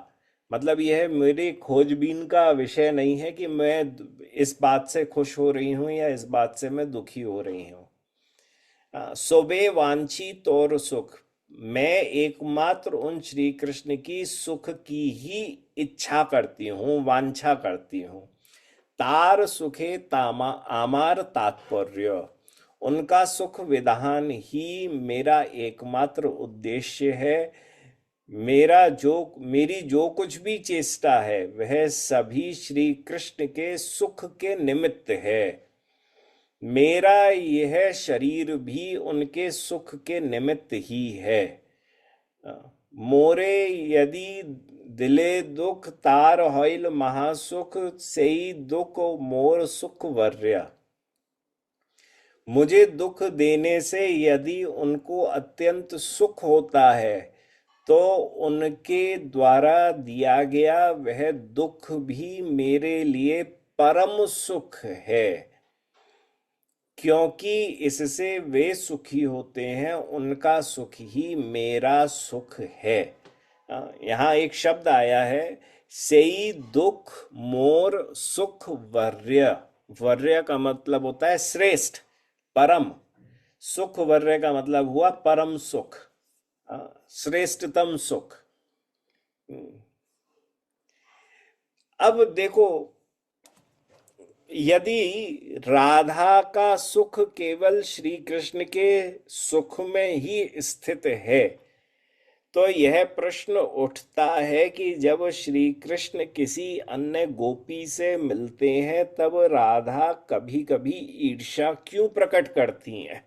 मतलब यह है, मेरी खोजबीन का विषय नहीं है कि मैं इस बात से खुश हो रही हूं या इस बात से मैं दुखी हो रही हूं। सोबे वांछी तौर सुख, मैं एकमात्र उन श्री कृष्ण की सुख की ही इच्छा करती हूँ, वांछा करती हूँ। तार सुखे तामा आमार तात्पर्य, उनका सुख विधान ही मेरा एकमात्र उद्देश्य है। मेरी जो कुछ भी चेष्टा है वह सभी श्री कृष्ण के सुख के निमित्त है। मेरा यह शरीर भी उनके सुख के निमित्त ही है। मोरे यदि दिले दुख, तार हईल महासुख, सेई दुख मोर सुख वर्य। मुझे दुख देने से यदि उनको अत्यंत सुख होता है तो उनके द्वारा दिया गया वह दुख भी मेरे लिए परम सुख है, क्योंकि इससे वे सुखी होते हैं, उनका सुख ही मेरा सुख है। यहाँ एक शब्द आया है, सेई दुख मोर सुख वर्य। वर्य का मतलब होता है श्रेष्ठ, परम। सुख वर्य का मतलब हुआ परम सुख, श्रेष्ठतम सुख। अब देखो, यदि राधा का सुख केवल श्री कृष्ण के सुख में ही स्थित है तो यह प्रश्न उठता है कि जब श्री कृष्ण किसी अन्य गोपी से मिलते हैं तब राधा कभी कभी ईर्ष्या क्यों प्रकट करती हैं?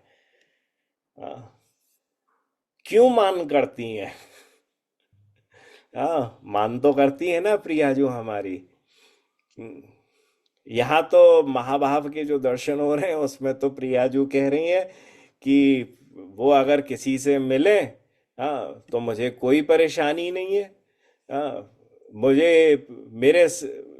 क्यों मान करती हैं? हाँ, मान तो करती है ना प्रिया जो हमारी। यहाँ तो महाभाव के जो दर्शन हो रहे हैं उसमें तो प्रियाजू कह रही है कि वो अगर किसी से मिले, हाँ, तो मुझे कोई परेशानी नहीं है। हाँ, मुझे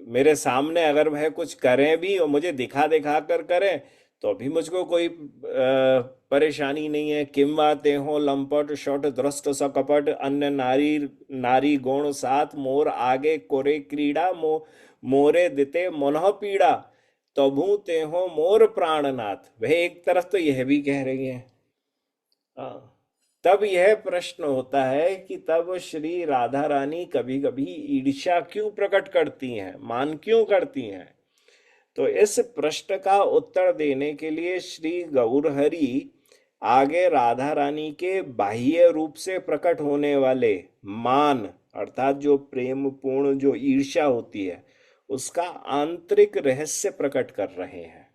मेरे सामने अगर वह कुछ करें भी और मुझे दिखा दिखा कर करें तो भी मुझको कोई परेशानी नहीं है। किम बातें हो लंपट शॉट द्रष्ट सकपट, अन्य नारी नारी गुण साथ, मोर आगे कोरे क्रीड़ा, मोरे दिते मनोह पीड़ा, तभू ते हो मोर प्राणनाथ। वह एक तरफ तो यह भी कह रही है। हाँ, तब यह प्रश्न होता है कि तब श्री राधा रानी कभी कभी ईर्ष्या क्यों प्रकट करती हैं, मान क्यों करती हैं? तो इस प्रश्न का उत्तर देने के लिए श्री गौरहरि आगे राधा रानी के बाह्य रूप से प्रकट होने वाले मान अर्थात जो प्रेम पूर्ण जो ईर्ष्या होती है उसका आंतरिक रहस्य प्रकट कर रहे हैं।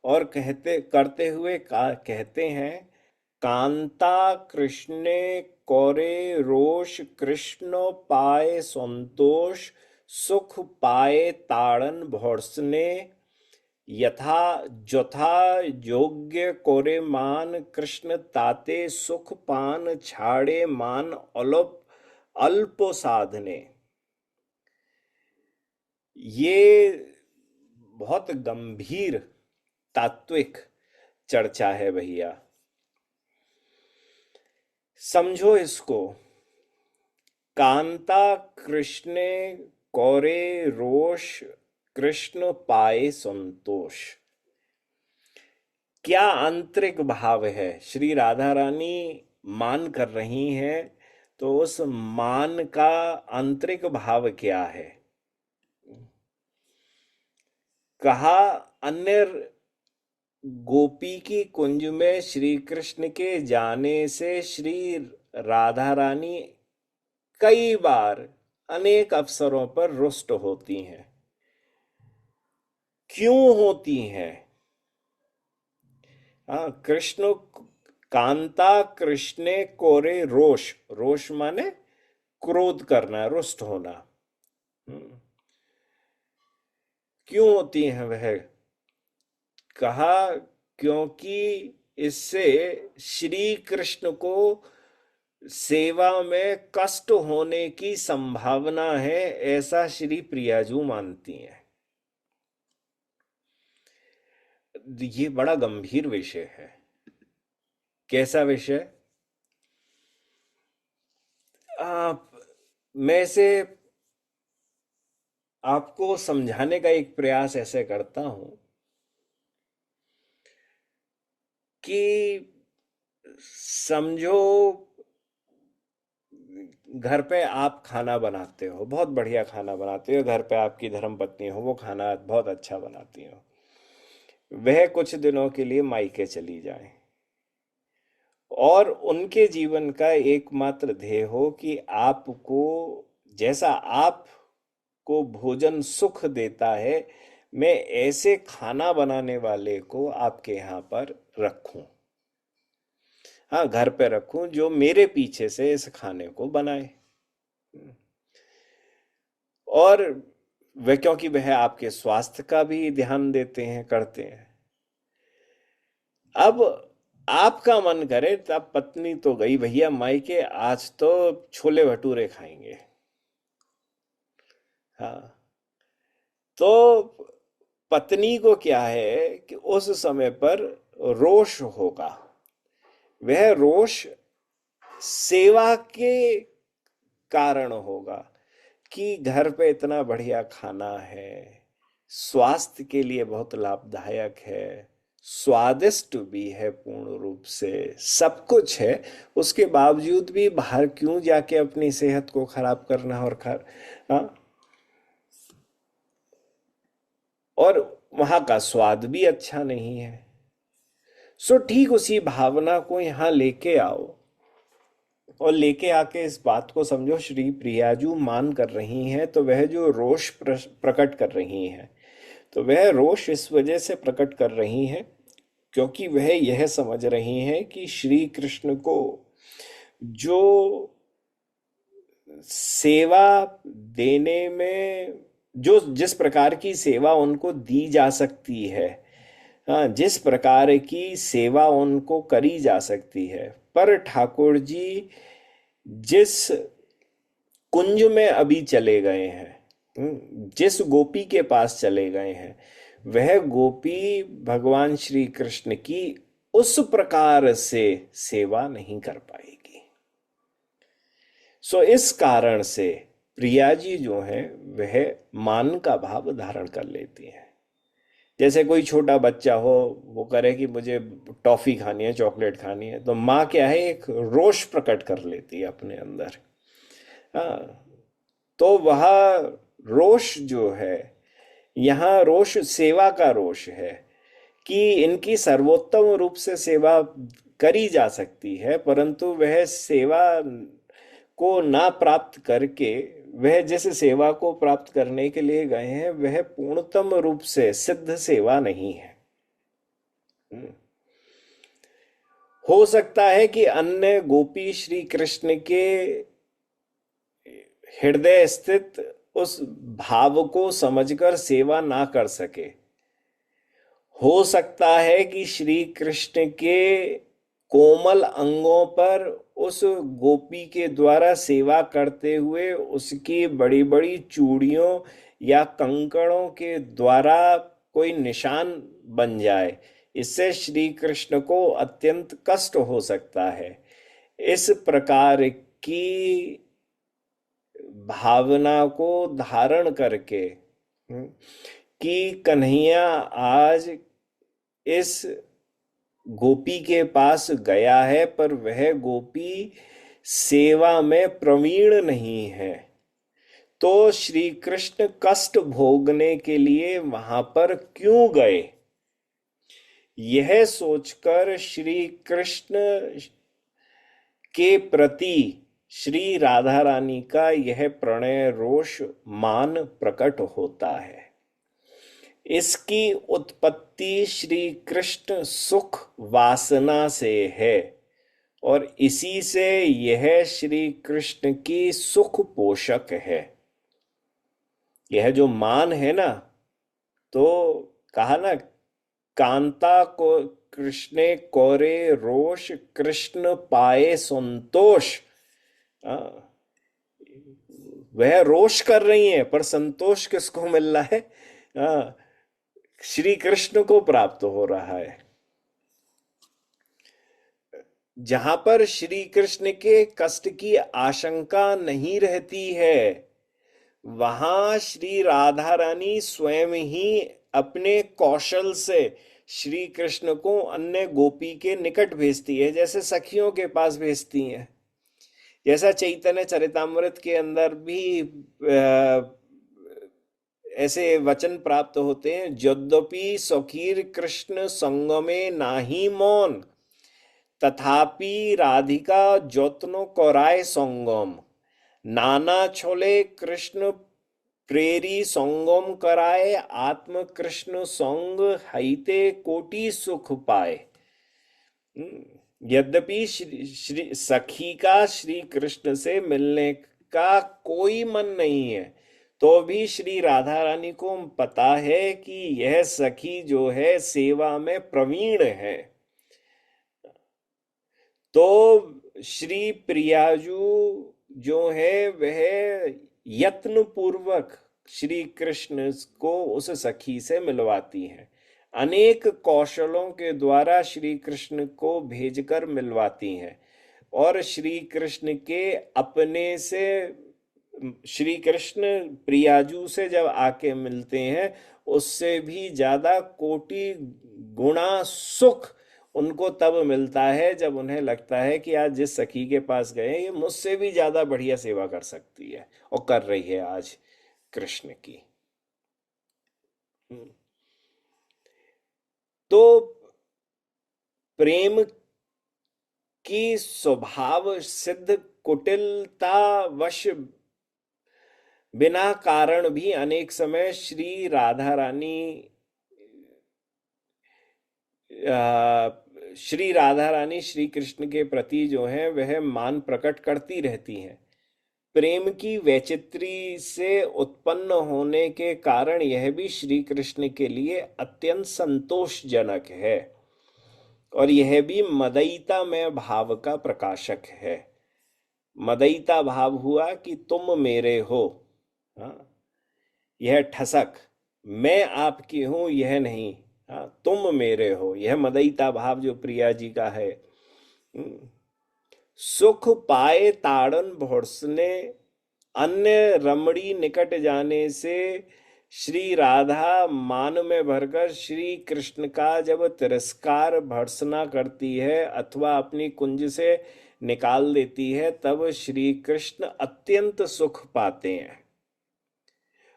और कहते हैं, कांता कृष्णे कौरे रोष, कृष्ण पाए संतोष, सुख पाए ताड़न भोर्सने, यथा जोथा योग्य कोरे मान, कृष्ण ताते सुख पान, छाड़े मान अल्प अल्प साधने। ये बहुत गंभीर तात्विक चर्चा है भैया, समझो इसको। कांता कृष्णे कौरे रोष, कृष्ण पाए संतोष। क्या आंतरिक भाव है? श्री राधा रानी मान कर रही हैं, तो उस मान का आंतरिक भाव क्या है? कहा, अन्य गोपी की कुंज में श्री कृष्ण के जाने से श्री राधा रानी कई बार अनेक अवसरों पर रुष्ट होती हैं। क्यों होती हैं? हाँ, कृष्ण कांता कृष्णे कोरे रोष, रोष माने क्रोध करना, रुष्ट होना। हम्म, क्यों होती हैं वह? कहा, क्योंकि इससे श्री कृष्ण को सेवा में कष्ट होने की संभावना है, ऐसा श्री प्रियाजू मानती हैं। ये बड़ा गंभीर विषय है। कैसा विषय? आप, मैं इसे आपको समझाने का एक प्रयास ऐसे करता हूं कि समझो, घर पे आप खाना बनाते हो, बहुत बढ़िया खाना बनाते हो, घर पे आपकी धर्म पत्नी हो, वो खाना बहुत अच्छा बनाती हो। वह कुछ दिनों के लिए मायके चली जाए और उनके जीवन का एकमात्र ध्येय हो कि आपको, जैसा आपको भोजन सुख देता है, मैं ऐसे खाना बनाने वाले को आपके यहाँ पर रखूं। हाँ, घर पे रखूं जो मेरे पीछे से इस खाने को बनाए। और वह, क्योंकि वह आपके स्वास्थ्य का भी ध्यान देते हैं, करते हैं। अब आपका मन करे, तब पत्नी तो गई भैया मायके, आज तो छोले भटूरे खाएंगे। हाँ, तो पत्नी को क्या है कि उस समय पर रोष होगा। वह रोष सेवा के कारण होगा कि घर पे इतना बढ़िया खाना है, स्वास्थ्य के लिए बहुत लाभदायक है, स्वादिष्ट भी है, पूर्ण रूप से सब कुछ है, उसके बावजूद भी बाहर क्यों जाके अपनी सेहत को खराब करना और हाँ, और वहां का स्वाद भी अच्छा नहीं है। सो ठीक उसी भावना को यहाँ लेके आओ और लेके आके इस बात को समझो, श्री प्रियाजू मान कर रही हैं, तो वह जो रोष प्रकट कर रही हैं, तो वह रोष इस वजह से प्रकट कर रही हैं क्योंकि वह यह समझ रही हैं कि श्री कृष्ण को जो सेवा देने में, जो जिस प्रकार की सेवा उनको दी जा सकती है, हाँ, जिस प्रकार की सेवा उनको करी जा सकती है, पर ठाकुर जी जिस कुंज में अभी चले गए हैं, जिस गोपी के पास चले गए हैं, वह गोपी भगवान श्री कृष्ण की उस प्रकार से सेवा नहीं कर पाएगी। सो इस कारण से प्रिया जी जो है वह मान का भाव धारण कर लेती हैं। जैसे कोई छोटा बच्चा हो, वो करे कि मुझे टॉफी खानी है, चॉकलेट खानी है, तो माँ क्या है, एक रोष प्रकट कर लेती है अपने अंदर। हाँ, तो वह रोष जो है, यहाँ रोष सेवा का रोष है कि इनकी सर्वोत्तम रूप से सेवा करी जा सकती है, परंतु वह सेवा को ना प्राप्त करके, वह जिस सेवा को प्राप्त करने के लिए गए हैं वह पूर्णतम रूप से सिद्ध सेवा नहीं है। हम्म। हो सकता है कि अन्य गोपी श्री कृष्ण के हृदय स्थित उस भाव को समझकर सेवा ना कर सके। हो सकता है कि श्री कृष्ण के कोमल अंगों पर उस गोपी के द्वारा सेवा करते हुए उसकी बड़ी बड़ी चूड़ियों या कंकड़ों के द्वारा कोई निशान बन जाए, इससे श्री कृष्ण को अत्यंत कष्ट हो सकता है। इस प्रकार की भावना को धारण करके, कि कन्हैया आज इस गोपी के पास गया है, पर वह गोपी सेवा में प्रवीण नहीं है, तो श्री कृष्ण कष्ट भोगने के लिए वहां पर क्यों गए। यह सोचकर श्री कृष्ण के प्रति श्री राधा रानी का यह प्रणय रोष मान प्रकट होता है। इसकी उत्पत्ति श्री कृष्ण सुख वासना से है, और इसी से यह श्री कृष्ण की सुख पोषक है। यह जो मान है ना, तो कहा ना, कांता को कृष्णे कोरे रोष, कृष्ण पाए संतोष। हाँ, वह रोष कर रही है, पर संतोष किसको मिल रहा है? हाँ, श्री कृष्ण को प्राप्त हो रहा है। जहां पर श्री कृष्ण के कष्ट की आशंका नहीं रहती है, वहां श्री राधा रानी स्वयं ही अपने कौशल से श्री कृष्ण को अन्य गोपी के निकट भेजती है, जैसे सखियों के पास भेजती हैं। जैसा चैतन्य चरितामृत के अंदर भी ऐसे वचन प्राप्त होते हैं, यद्यपि सखीर कृष्ण संगमे नाही मौन, तथापि राधिका যত্ন कराय संगम, नाना छोले कृष्ण प्रेरी संगम कराए, आत्म कृष्ण संग हईते कोटि सुख पाए। यद्यपि श्री सखी का श्री कृष्ण से मिलने का कोई मन नहीं है, तो भी श्री राधा रानी को पता है कि यह सखी जो है सेवा में प्रवीण है। तो श्री प्रियाजू जो है वह यत्न पूर्वक श्री कृष्ण को उस सखी से मिलवाती हैं, अनेक कौशलों के द्वारा श्री कृष्ण को भेजकर मिलवाती हैं, और श्री कृष्ण के अपने से श्री कृष्ण प्रियाजू से जब आके मिलते हैं, उससे भी ज्यादा कोटि गुणा सुख उनको तब मिलता है जब उन्हें लगता है कि आज जिस सखी के पास गए ये मुझसे भी ज्यादा बढ़िया सेवा कर सकती है, और कर रही है आज कृष्ण की। तो प्रेम की स्वभाव सिद्ध कुटिलता वश बिना कारण भी अनेक समय श्री राधा रानी श्री कृष्ण के प्रति जो है वह मान प्रकट करती रहती हैं। प्रेम की वैचित्री से उत्पन्न होने के कारण यह भी श्री कृष्ण के लिए अत्यंत संतोषजनक है, और यह भी मदईता में भाव का प्रकाशक है। मदईता भाव हुआ कि तुम मेरे हो। हाँ, यह ठसक, मैं आपकी हूं यह नहीं, हाँ तुम मेरे हो, यह मदईता भाव जो प्रिया जी का है। सुख पाए ताड़न भोरसने, अन्य रमणी निकट जाने से श्री राधा मान में भरकर श्री कृष्ण का जब तिरस्कार भर्त्सना करती है अथवा अपनी कुंज से निकाल देती है, तब श्री कृष्ण अत्यंत सुख पाते हैं।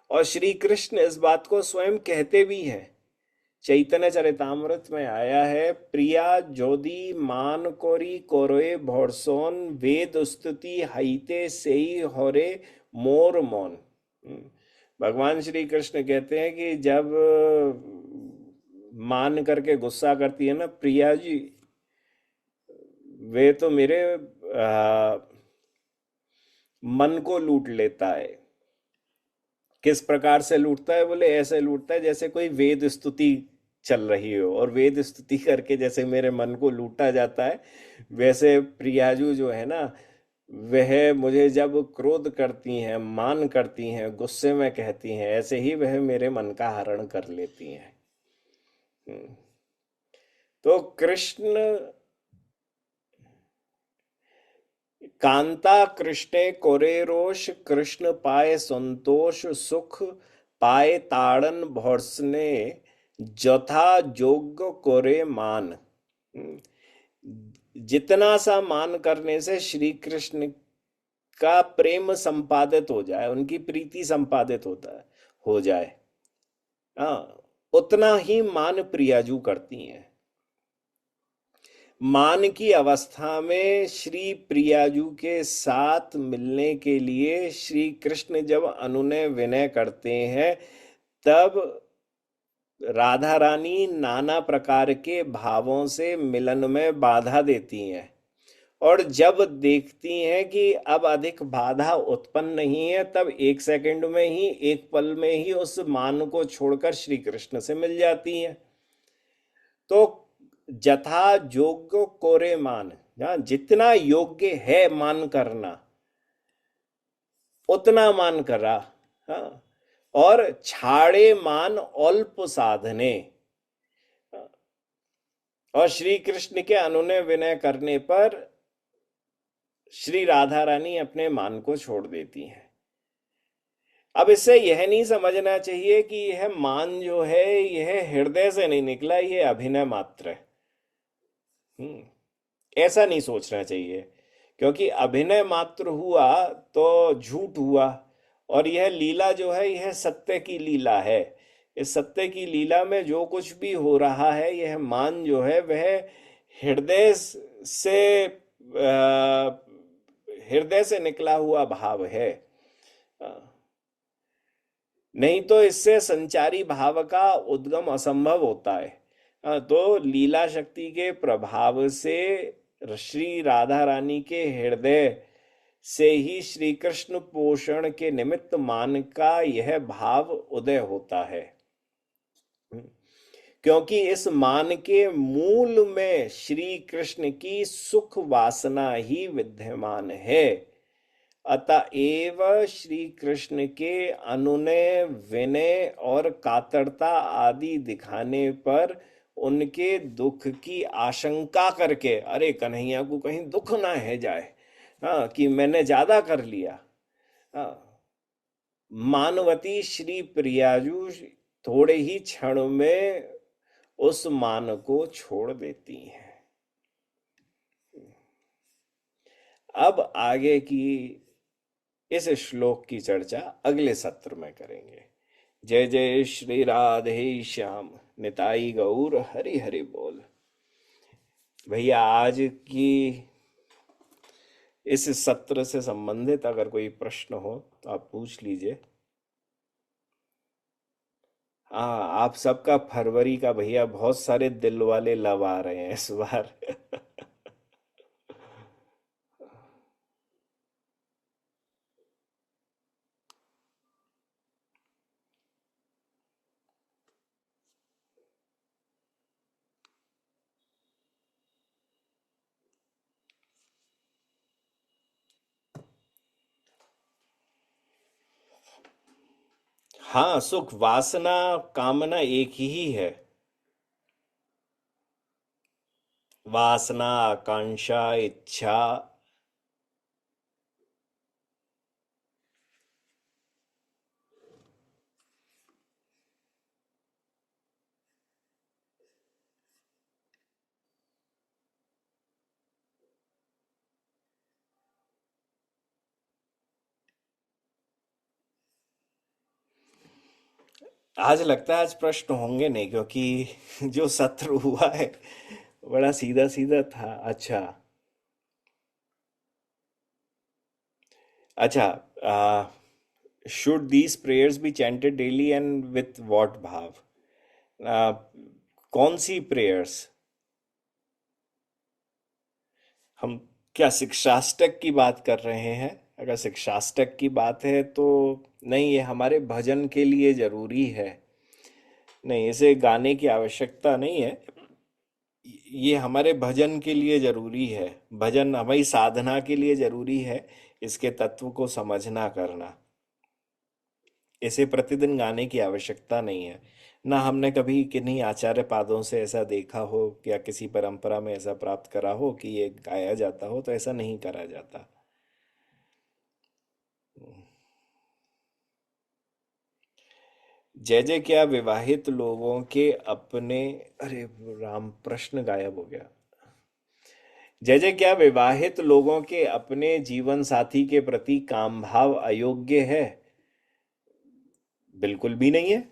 और श्री कृष्ण इस बात को स्वयं कहते भी हैं। चैतन्य चरितामृत में आया है, प्रिया जोदी मान कोरी कोरोए भोरसोन, वेद स्तुति हईते सेई होरे मोर मौन। भगवान श्री कृष्ण कहते हैं कि जब मान करके गुस्सा करती है ना प्रिया जी, वे तो मेरे मन को लूट लेता है। किस प्रकार से लूटता है? बोले ऐसे लूटता है जैसे कोई वेद स्तुति चल रही हो, और वेद स्तुति करके जैसे मेरे मन को लूटा जाता है, वैसे प्रियाजू जो है ना, वह मुझे जब क्रोध करती हैं, मान करती हैं, गुस्से में कहती हैं, ऐसे ही वह मेरे मन का हरण कर लेती हैं। तो कृष्ण कांता कृष्णे कोरे रोष, कृष्ण पाए संतोष सुख, पाए ताड़न भोर्सने, जथा जोग कोरे मान। जितना सा मान करने से श्री कृष्ण का प्रेम संपादित हो जाए, उनकी प्रीति संपादित होता है, हो जाए, हाँ, उतना ही मान प्रियाजू करती हैं। मान की अवस्था में श्री प्रियाजू के साथ मिलने के लिए श्री कृष्ण जब अनुनय विनय करते हैं, तब राधा रानी नाना प्रकार के भावों से मिलन में बाधा देती हैं। और जब देखती हैं कि अब अधिक बाधा उत्पन्न नहीं है, तब एक सेकंड में ही, एक पल में ही उस मान को छोड़कर श्री कृष्ण से मिल जाती हैं। तो जथा योग्य कोरे मान, जितना योग्य है मान करना उतना मान करा। हाँ, और छाड़े मान अल्प साधने। और श्री कृष्ण के अनुनय विनय करने पर श्री राधा रानी अपने मान को छोड़ देती हैं। अब इससे यह नहीं समझना चाहिए कि यह मान जो है यह हृदय से नहीं निकला, यह अभिनय मात्र है। ऐसा नहीं सोचना चाहिए, क्योंकि अभिनय मात्र हुआ तो झूठ हुआ, और यह लीला जो है यह सत्य की लीला है। इस सत्य की लीला में जो कुछ भी हो रहा है, यह मान जो है वह हृदय से हृदय से निकला हुआ भाव है। नहीं तो इससे संचारी भाव का उद्गम असंभव होता है। तो लीला शक्ति के प्रभाव से श्री राधा रानी के हृदय से ही श्री कृष्ण पोषण के निमित्त मान का यह भाव उदय होता है। क्योंकि इस मान के मूल में श्री कृष्ण की सुख वासना ही विद्यमान है। अतएव श्री कृष्ण के अनुनय विनय और कातरता आदि दिखाने पर उनके दुख की आशंका करके, अरे कन्हैया को कहीं दुख ना है जाए, हाँ, कि मैंने ज्यादा कर लिया, हाँ, मानवती श्री प्रियाजू थोड़े ही क्षण में उस मान को छोड़ देती हैं। अब आगे की इस श्लोक की चर्चा अगले सत्र में करेंगे। जय जय श्री राधे श्याम, निताई गौर हरि हरि बोल। भैया, आज की इस सत्र से संबंधित अगर कोई प्रश्न हो तो आप पूछ लीजिए। हाँ, आप सबका फरवरी का भैया बहुत सारे दिल वाले लव आ रहे हैं इस बार। हाँ, सुख वासना कामना एक ही है। वासना, आकांक्षा, इच्छा। आज लगता है आज प्रश्न होंगे नहीं, क्योंकि जो सत्र हुआ है बड़ा सीधा सीधा था। अच्छा, अच्छा। Should these prayers B chanted daily and with what भाव? आ, कौन सी प्रेयर्स? हम क्या शिक्षाष्टक की बात कर रहे हैं? अगर शिक्षाष्टक की बात है तो नहीं, ये हमारे भजन के लिए जरूरी है। नहीं, इसे गाने की आवश्यकता नहीं है। ये हमारे भजन के लिए जरूरी है। भजन हमारी साधना के लिए जरूरी है, इसके तत्व को समझना करना। इसे प्रतिदिन गाने की आवश्यकता नहीं है। ना हमने कभी किन्हीं आचार्य पादों से ऐसा देखा हो या किसी परंपरा में ऐसा प्राप्त करा हो कि ये गाया जाता हो, तो ऐसा नहीं करा जाता। जय जय क्या विवाहित लोगों के अपने, अरे राम, प्रश्न गायब हो गया। जय जय क्या विवाहित लोगों के अपने जीवन साथी के प्रति काम भाव अयोग्य है? बिल्कुल भी नहीं है।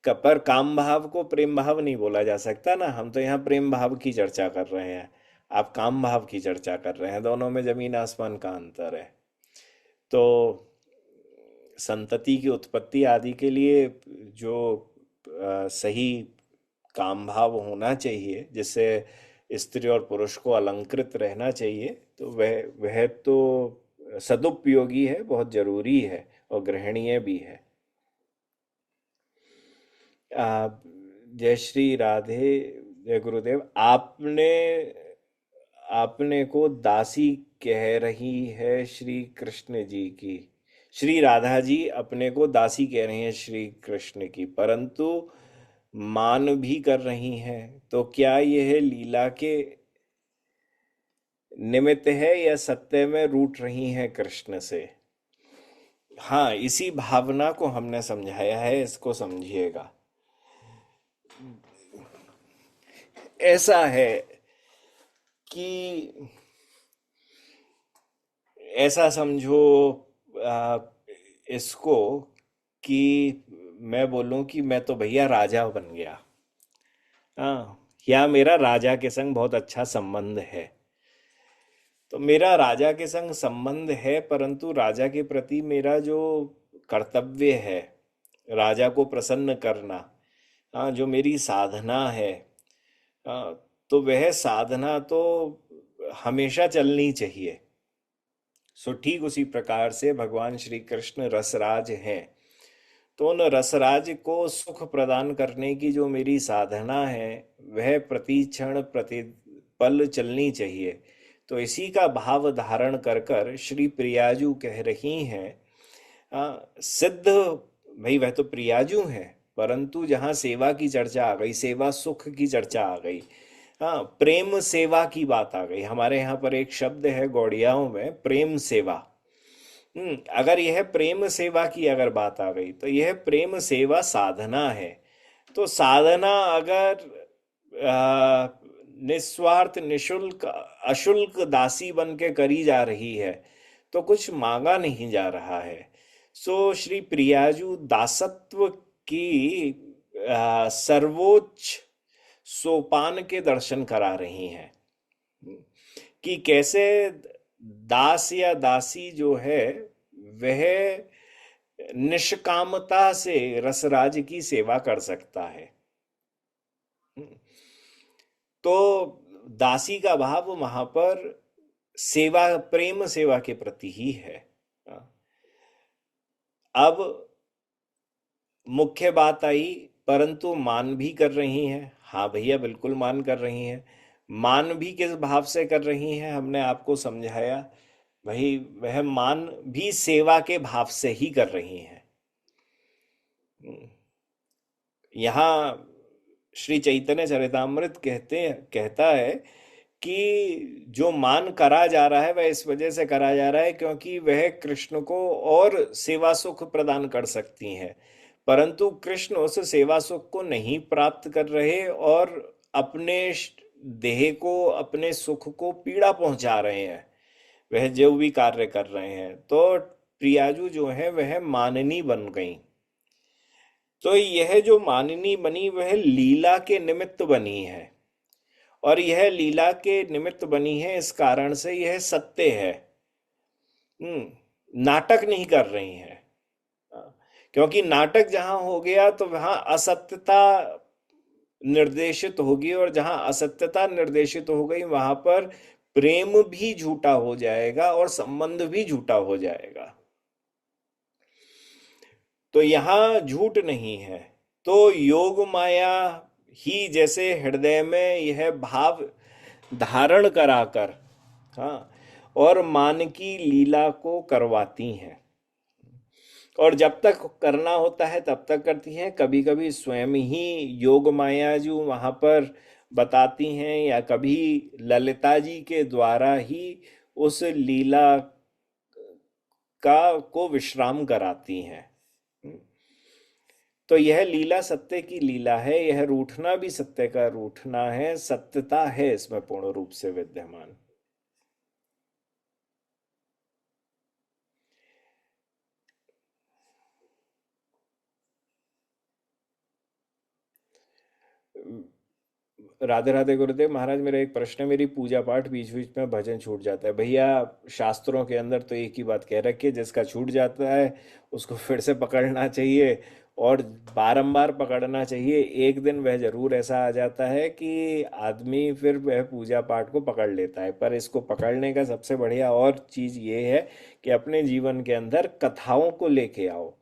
पर काम भाव को प्रेम भाव नहीं बोला जा सकता ना। हम तो यहाँ प्रेम भाव की चर्चा कर रहे हैं, आप काम भाव की चर्चा कर रहे हैं। दोनों में जमीन आसमान का अंतर है। तो संतति की उत्पत्ति आदि के लिए जो सही काम भाव होना चाहिए, जिससे स्त्री और पुरुष को अलंकृत रहना चाहिए, तो वह तो सदुपयोगी है, बहुत जरूरी है और ग्रहणीय भी है। आ, जय श्री राधे, जय गुरुदेव। आपने आपने को दासी कह रही है श्री कृष्ण जी की। श्री राधा जी अपने को दासी कह रही हैं श्री कृष्ण की, परंतु मान भी कर रही हैं। तो क्या यह लीला के निमित्त है या सत्य में रूठ रही हैं कृष्ण से? हाँ, इसी भावना को हमने समझाया है, इसको समझिएगा। ऐसा है कि ऐसा समझो आ, इसको कि मैं बोलूं कि मैं तो भैया राजा बन गया। हाँ, या मेरा राजा के संग बहुत अच्छा संबंध है। तो मेरा राजा के संग संबंध है, परंतु राजा के प्रति मेरा जो कर्तव्य है, राजा को प्रसन्न करना, हाँ, जो मेरी साधना है, हाँ, तो वह साधना तो हमेशा चलनी चाहिए। सो ठीक उसी प्रकार से भगवान श्री कृष्ण रसराज हैं। तो उन रसराज को सुख प्रदान करने की जो मेरी साधना है, वह प्रति क्षण प्रति पल चलनी चाहिए। तो इसी का भाव धारण कर कर श्री प्रियाजू कह रही हैं, सिद्ध भाई वह तो प्रियाजू हैं, परंतु जहाँ सेवा की चर्चा आ गई, सेवा सुख की चर्चा आ गई, हाँ, प्रेम सेवा की बात आ गई। हमारे यहाँ पर एक शब्द है गौड़ियाओं में, प्रेम सेवा। अगर यह प्रेम सेवा की अगर बात आ गई, तो यह प्रेम सेवा साधना है। तो साधना अगर आ, निस्वार्थ निशुल्क अशुल्क दासी बन के करी जा रही है, तो कुछ मांगा नहीं जा रहा है। सो श्री प्रियाजू दासत्व की सर्वोच्च सोपान के दर्शन करा रही हैं कि कैसे दास या दासी जो है वह निष्कामता से रसराज की सेवा कर सकता है। तो दासी का भाव वहां पर सेवा, प्रेम सेवा के प्रति ही है। अब मुख्य बात आई, परंतु मान भी कर रही हैं। हाँ भैया, बिल्कुल मान कर रही हैं। मान भी किस भाव से कर रही हैं, हमने आपको समझाया। वही वह मान भी सेवा के भाव से ही कर रही हैं। यहाँ श्री चैतन्य चरितामृत कहता है कि जो मान करा जा रहा है वह इस वजह से करा जा रहा है क्योंकि वह कृष्ण को और सेवा सुख प्रदान कर सकती हैं, परंतु कृष्ण उस सेवा सुख को नहीं प्राप्त कर रहे और अपने देह को, अपने सुख को पीड़ा पहुंचा रहे हैं, वह जो भी कार्य कर रहे हैं। तो प्रियाजू जो है वह माननी बन गई। तो यह जो माननी बनी वह लीला के निमित्त बनी है, और यह लीला के निमित्त बनी है इस कारण से यह सत्य है। नाटक नहीं कर रही है। क्योंकि नाटक जहां हो गया तो वहां असत्यता निर्देशित होगी, और जहां असत्यता निर्देशित हो गई वहां पर प्रेम भी झूठा हो जाएगा और संबंध भी झूठा हो जाएगा। तो यहां झूठ नहीं है। तो योग माया ही जैसे हृदय में यह भाव धारण कराकर, हाँ, और मान की लीला को करवाती हैं। और जब तक करना होता है तब तक करती हैं। कभी कभी स्वयं ही योग माया जो वहां पर बताती हैं, या कभी ललिता जी के द्वारा ही उस लीला का को विश्राम कराती हैं। तो यह लीला सत्य की लीला है, यह रूठना भी सत्य का रूठना है, सत्यता है इसमें पूर्ण रूप से विद्यमान। राधे राधे गुरुदेव महाराज, मेरा एक प्रश्न है। मेरी पूजा पाठ बीच बीच में भजन छूट जाता है भैया। शास्त्रों के अंदर तो एक ही बात कह रखी है, जिसका छूट जाता है उसको फिर से पकड़ना चाहिए, और बारंबार पकड़ना चाहिए। एक दिन वह जरूर ऐसा आ जाता है कि आदमी फिर वह पूजा पाठ को पकड़ लेता है। पर इसको पकड़ने का सबसे बढ़िया और चीज ये है कि अपने जीवन के अंदर कथाओं को लेके आओ।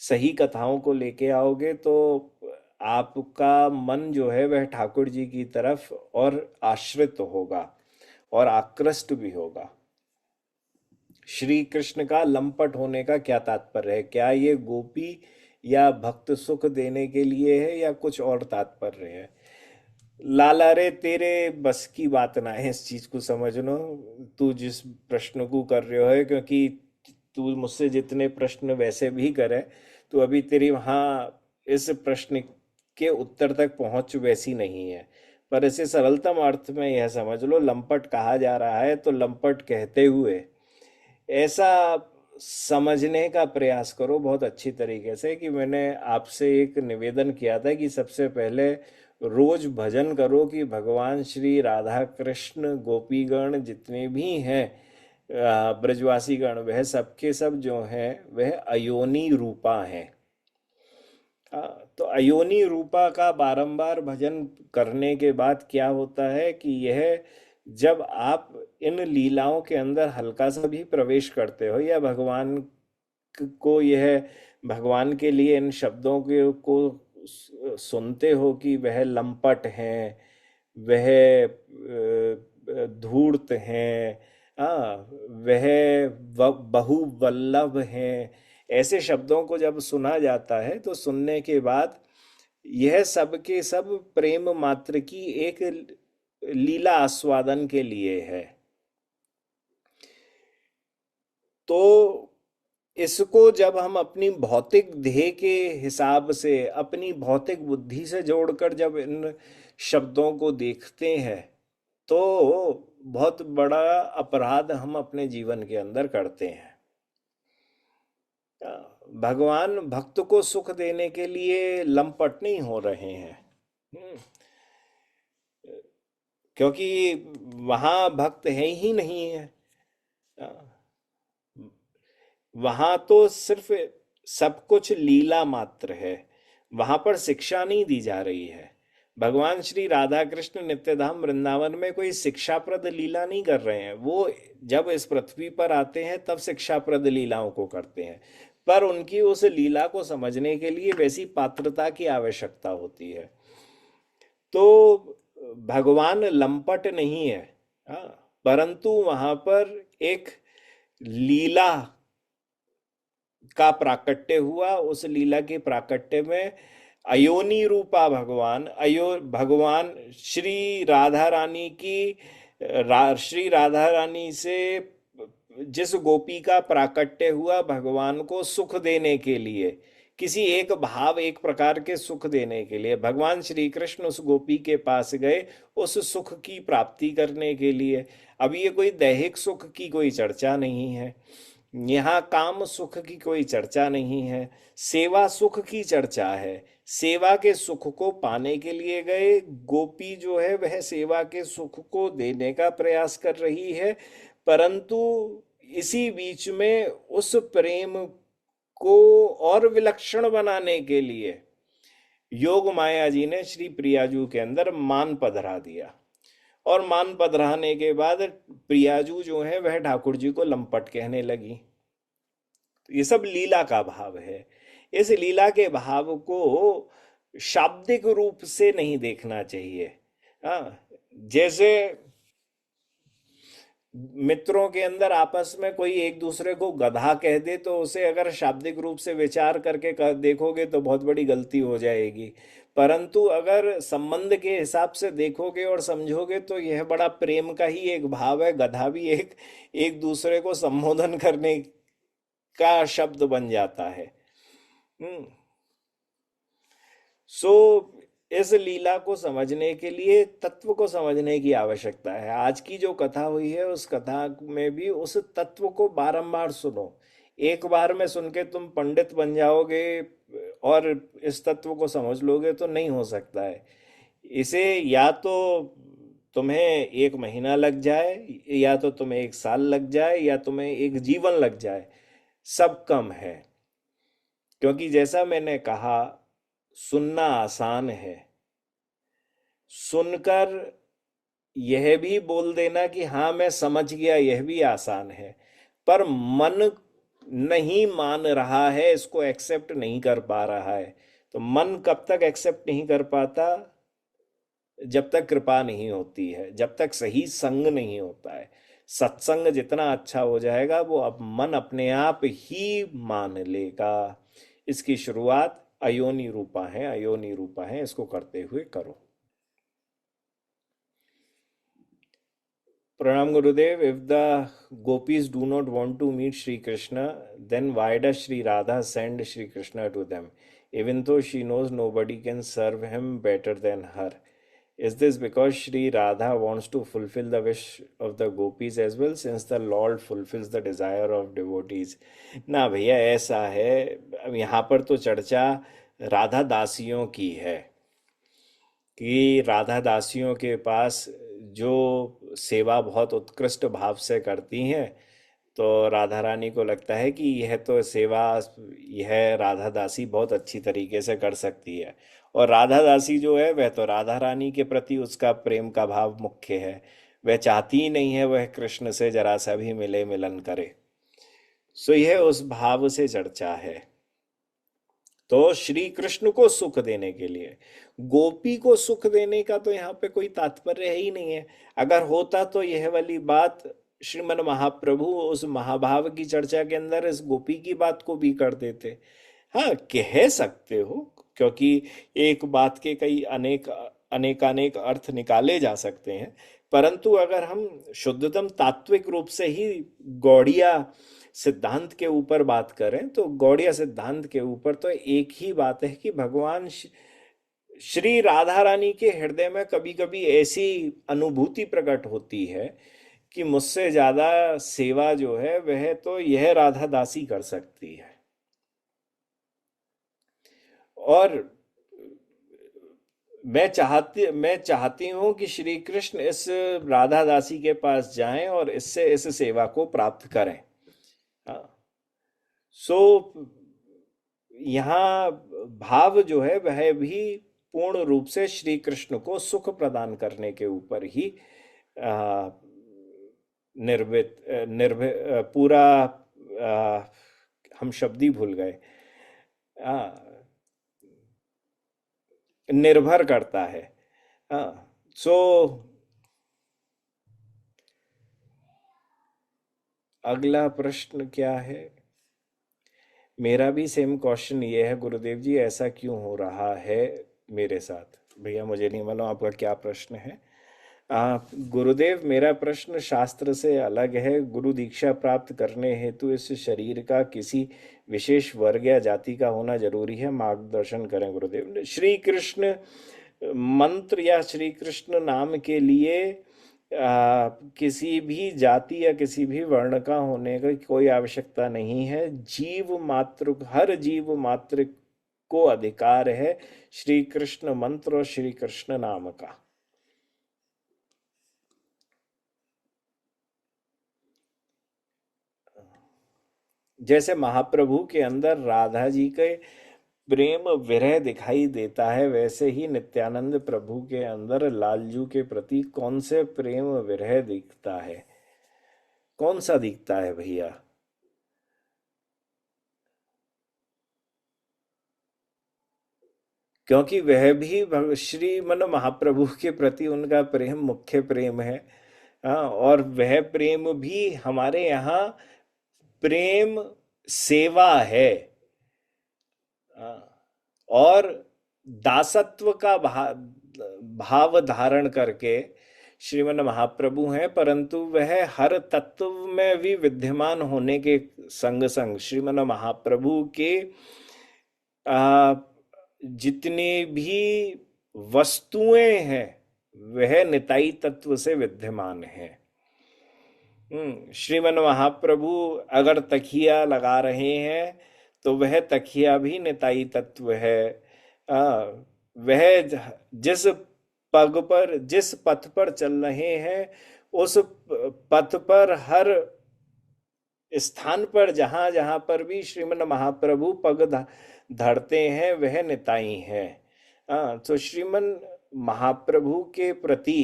सही कथाओं को लेके आओगे तो आपका मन जो है वह ठाकुर जी की तरफ और आश्रित होगा और आकृष्ट भी होगा। श्री कृष्ण का लंपट होने का क्या तात्पर्य है? क्या ये गोपी या भक्त सुख देने के लिए है, या कुछ और तात्पर्य है? लाला रे, तेरे बस की बात ना है इस चीज को समझना। तू जिस प्रश्न को कर रहे हो है, क्योंकि तू मुझसे जितने प्रश्न वैसे भी करे, तो अभी तेरी वहाँ इस प्रश्न के उत्तर तक पहुंच वैसी नहीं है। पर इसे सरलतम अर्थ में यह समझ लो, लंपट कहा जा रहा है तो लंपट कहते हुए ऐसा समझने का प्रयास करो बहुत अच्छी तरीके से, कि मैंने आपसे एक निवेदन किया था कि सबसे पहले रोज भजन करो कि भगवान श्री राधा कृष्ण गोपीगण जितने भी हैं, ब्रजवासी गण, वह सबके सब जो हैं वह अयोनी रूपा हैं। तो अयोनी रूपा का बारंबार भजन करने के बाद क्या होता है कि यह, जब आप इन लीलाओं के अंदर हल्का सा भी प्रवेश करते हो, या भगवान को यह, भगवान के लिए इन शब्दों के को सुनते हो कि वह लंपट हैं, वह धूर्त हैं, वह बहुवल्लभ हैं, ऐसे शब्दों को जब सुना जाता है तो सुनने के बाद यह सब के सब प्रेम मात्र की एक लीला आस्वादन के लिए है। तो इसको जब हम अपनी भौतिक ध्येय के हिसाब से, अपनी भौतिक बुद्धि से जोड़कर जब इन शब्दों को देखते हैं, तो बहुत बड़ा अपराध हम अपने जीवन के अंदर करते हैं। भगवान भक्त को सुख देने के लिए लंपट नहीं हो रहे हैं। हम्म, क्योंकि वहां भक्त है ही नहीं है। वहां तो सिर्फ सब कुछ लीला मात्र है, वहां पर शिक्षा नहीं दी जा रही है। भगवान श्री राधा कृष्ण नित्यधाम वृंदावन में कोई शिक्षाप्रद लीला नहीं कर रहे हैं। वो जब इस पृथ्वी पर आते हैं तब शिक्षाप्रद लीलाओं को करते हैं, पर उनकी उस लीला को समझने के लिए वैसी पात्रता की आवश्यकता होती है। तो भगवान लंपट नहीं है, हाँ, परंतु वहां पर एक लीला का प्राकट्य हुआ। उस लीला के प्राकट्य में अयोनी रूपा भगवान, भगवान श्री राधा रानी की, श्री राधा रानी से जिस गोपी का प्राकट्य हुआ भगवान को सुख देने के लिए, किसी एक भाव, एक प्रकार के सुख देने के लिए भगवान श्री कृष्ण उस गोपी के पास गए, उस सुख की प्राप्ति करने के लिए। अब ये कोई दैहिक सुख की कोई चर्चा नहीं है, यहाँ काम सुख की कोई चर्चा नहीं है, सेवा सुख की चर्चा है। सेवा के सुख को पाने के लिए गए, गोपी जो है वह सेवा के सुख को देने का प्रयास कर रही है, परंतु इसी बीच में उस प्रेम को और विलक्षण बनाने के लिए योग माया जी ने श्री प्रियाजू के अंदर मान पधरा दिया, और मान पधराने के बाद प्रियाजू जो है वह ठाकुर जी को लंपट कहने लगी। तो ये सब लीला का भाव है। इस लीला के भाव को शाब्दिक रूप से नहीं देखना चाहिए। हाँ, जैसे मित्रों के अंदर आपस में कोई एक दूसरे को गधा कह दे तो उसे अगर शाब्दिक रूप से विचार करके देखोगे तो बहुत बड़ी गलती हो जाएगी। परंतु अगर संबंध के हिसाब से देखोगे और समझोगे तो यह बड़ा प्रेम का ही एक भाव है। गधा भी एक एक दूसरे को संबोधन करने का शब्द बन जाता है। हम्म। सो इस लीला को समझने के लिए तत्व को समझने की आवश्यकता है। आज की जो कथा हुई है उस कथा में भी उस तत्व को बारंबार सुनो। एक बार में सुन के तुम पंडित बन जाओगे और इस तत्व को समझ लोगे तो नहीं हो सकता है। इसे या तो तुम्हें एक महीना लग जाए, या तो तुम्हें एक साल लग जाए, या तुम्हें एक जीवन लग जाए, सब कम है। क्योंकि जैसा मैंने कहा, सुनना आसान है, सुनकर यह भी बोल देना कि हाँ मैं समझ गया, यह भी आसान है। पर मन नहीं मान रहा है, इसको एक्सेप्ट नहीं कर पा रहा है। तो मन कब तक एक्सेप्ट नहीं कर पाता? जब तक कृपा नहीं होती है, जब तक सही संग नहीं होता है। सत्संग जितना अच्छा हो जाएगा वो अब मन अपने आप ही मान लेगा। इसकी शुरुआत अयोनि रूपा है, अयोनि रूपा है, इसको करते हुए करो। Pranam Gurudev, if the gopis do not want to meet Sri Krishna, then why does Sri Radha send Sri Krishna to them, even though she knows nobody can serve him better than her? Is this because Sri Radha wants to fulfill the wish of the gopis as well, since the Lord fulfills the desire of devotees? ना भैया, ऐसा है। अब यहाँ पर तो चर्चा राधा दासियों की है कि राधा दासियों के पास जो सेवा बहुत उत्कृष्ट भाव से करती हैं, तो राधा रानी को लगता है कि यह तो सेवा, यह राधा दासी बहुत अच्छी तरीके से कर सकती है। और राधा दासी जो है वह तो राधा रानी के प्रति उसका प्रेम का भाव मुख्य है। वह चाहती ही नहीं है वह कृष्ण से जरा सा भी मिले मिलन करे। सो यह उस भाव से चर्चा है। तो श्री कृष्ण को सुख देने के लिए, गोपी को सुख देने का तो यहाँ पे कोई तात्पर्य ही नहीं है। अगर होता तो यह वाली बात श्रीमन महाप्रभु उस महाभाव की चर्चा के अंदर इस गोपी की बात को भी कर देते। हाँ, कह सकते हो, क्योंकि एक बात के कई अनेक अनेकानेक अर्थ निकाले जा सकते हैं। परंतु अगर हम शुद्धतम तात्विक रूप से ही गौड़िया सिद्धांत के ऊपर बात करें तो गौड़िया सिद्धांत के ऊपर तो एक ही बात है कि भगवान श्री राधा रानी के हृदय में कभी कभी ऐसी अनुभूति प्रकट होती है कि मुझसे ज्यादा सेवा जो है वह तो यह राधा दासी कर सकती है। और मैं चाहती हूं कि श्री कृष्ण इस राधा दासी के पास जाएं और इससे इस सेवा को प्राप्त करें। हाँ। सो यहाँ भाव जो है वह भी पूर्ण रूप से श्री कृष्ण को सुख प्रदान करने के ऊपर ही आ, निर्भित पूरा, हम शब्द ही भूल गए, आ, निर्भर करता है। हाँ। सो अगला प्रश्न क्या है? मेरा भी सेम क्वेश्चन ये है गुरुदेव जी, ऐसा क्यों हो रहा है मेरे साथ? भैया मुझे नहीं मालूम आपका क्या प्रश्न है। गुरुदेव, मेरा प्रश्न शास्त्र से अलग है। गुरु दीक्षा प्राप्त करने हेतु इस शरीर का किसी विशेष वर्ग या जाति का होना जरूरी है? मार्गदर्शन करें गुरुदेव। श्री कृष्ण मंत्र या श्री कृष्ण नाम के लिए किसी भी जाति या किसी भी वर्ण का होने की कोई आवश्यकता नहीं है। जीव मात्र, हर जीव मात्र को अधिकार है श्री कृष्ण मंत्र और श्री कृष्ण नाम का। जैसे महाप्रभु के अंदर राधा जी के प्रेम विरह दिखाई देता है, वैसे ही नित्यानंद प्रभु के अंदर लालजू के प्रति कौन से प्रेम विरह दिखता है? कौन सा दिखता है भैया? क्योंकि वह भी श्री मन महाप्रभु के प्रति उनका प्रेम मुख्य प्रेम है। हाँ, और वह प्रेम भी हमारे यहाँ प्रेम सेवा है। हाँ, और दासत्व का भाव धारण करके श्रीमन महाप्रभु हैं, परंतु वह हर तत्व में भी विद्यमान होने के संग संग श्रीमन महाप्रभु के आ, जितनी भी वस्तुएं हैं वह निताई तत्व से विद्यमान है। श्रीमन महाप्रभु अगर तकिया लगा रहे हैं तो वह तकिया भी निताई तत्व है। आ, वह जिस पग पर, जिस पथ पर चल रहे हैं, उस पथ पर हर स्थान पर जहां जहां पर भी श्रीमन महाप्रभु पग धरते हैं वह निताई है। तो श्रीमन महाप्रभु के प्रति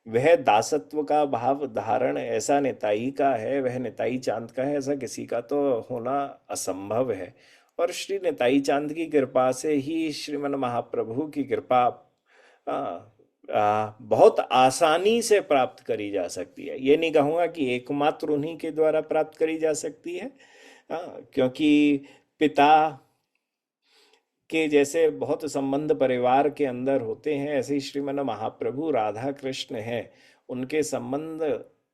वह दासत्व का भाव धारण ऐसा निताई का है, वह निताई चांद का है, ऐसा किसी का तो होना असंभव है। और श्री निताई चांद की कृपा से ही श्रीमन महाप्रभु की कृपा बहुत आसानी से प्राप्त करी जा सकती है। ये नहीं कहूँगा कि एकमात्र उन्हीं के द्वारा प्राप्त करी जा सकती है, क्योंकि पिता के जैसे बहुत संबंध परिवार के अंदर होते हैं, ऐसे ही श्रीमन महाप्रभु राधा कृष्ण हैं, उनके संबंध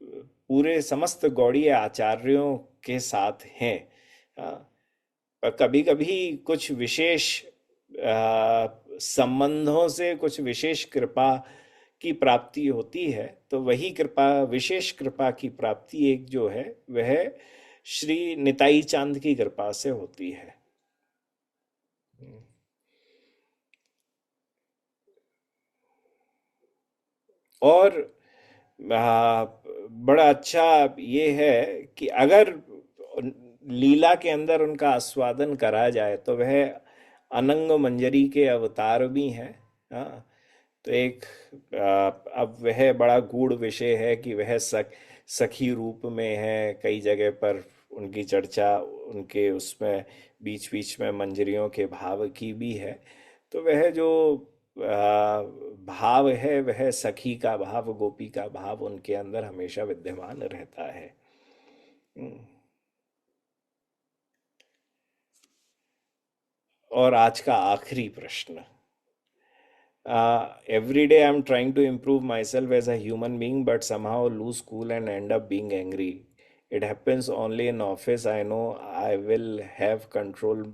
पूरे समस्त गौड़ीय आचार्यों के साथ हैं। पर कभी कभी कुछ विशेष संबंधों से कुछ विशेष कृपा की प्राप्ति होती है, तो वही कृपा, विशेष कृपा की प्राप्ति एक जो है वह श्री निताई चांद की कृपा से होती है। और बड़ा अच्छा ये है कि अगर लीला के अंदर उनका आस्वादन करा जाए तो वह अनंग मंजरी के अवतार भी हैं। हाँ, तो एक अब वह बड़ा गूढ़ विषय है कि वह सखी रूप में है। कई जगह पर उनकी चर्चा, उनके उसमें बीच बीच में मंजरियों के भाव की भी है। तो वह जो भाव है वह सखी का भाव, गोपी का भाव उनके अंदर हमेशा विद्यमान रहता है। और आज का आखिरी प्रश्न। Every day I'm trying to improve myself as a human being, but somehow lose cool and end up being angry. It happens only in office. I know I will have control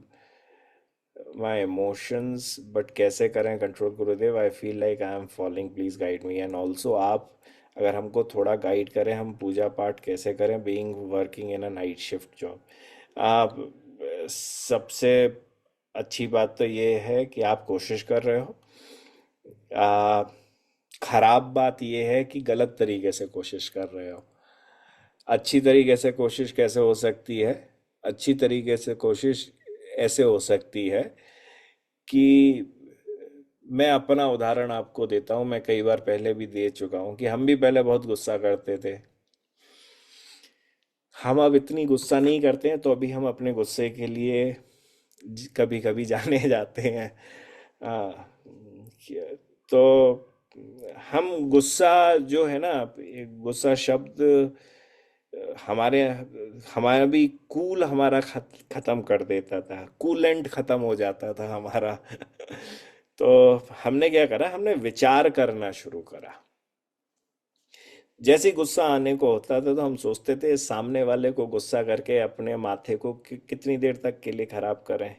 my emotions, but कैसे करें control Gurudev? I feel like I am falling. Please guide me. And also आप अगर हमको थोड़ा guide करें, हम पूजा पाठ कैसे करें, being working in a night shift job. आप सबसे अच्छी बात तो ये है कि आप कोशिश कर रहे हो। खराब बात यह है कि गलत तरीके से कोशिश कर रहे हो। अच्छी तरीके से कोशिश कैसे हो सकती है? अच्छी तरीके से कोशिश ऐसे हो सकती है कि मैं अपना उदाहरण आपको देता हूं। मैं कई बार पहले भी दे चुका हूं कि हम भी पहले बहुत गुस्सा करते थे। हम अब इतनी गुस्सा नहीं करते हैं, तो अभी हम अपने गुस्से के लिए कभी कभी जाने जाते हैं। तो हम गुस्सा जो है ना, गुस्सा शब्द हमारे हमारा भी कूल हमारा खत्म कर देता था, कूलेंट खत्म हो जाता था हमारा। तो हमने क्या करा, हमने विचार करना शुरू करा। जैसे गुस्सा आने को होता था तो हम सोचते थे सामने वाले को गुस्सा करके अपने माथे को कितनी देर तक के लिए खराब करें।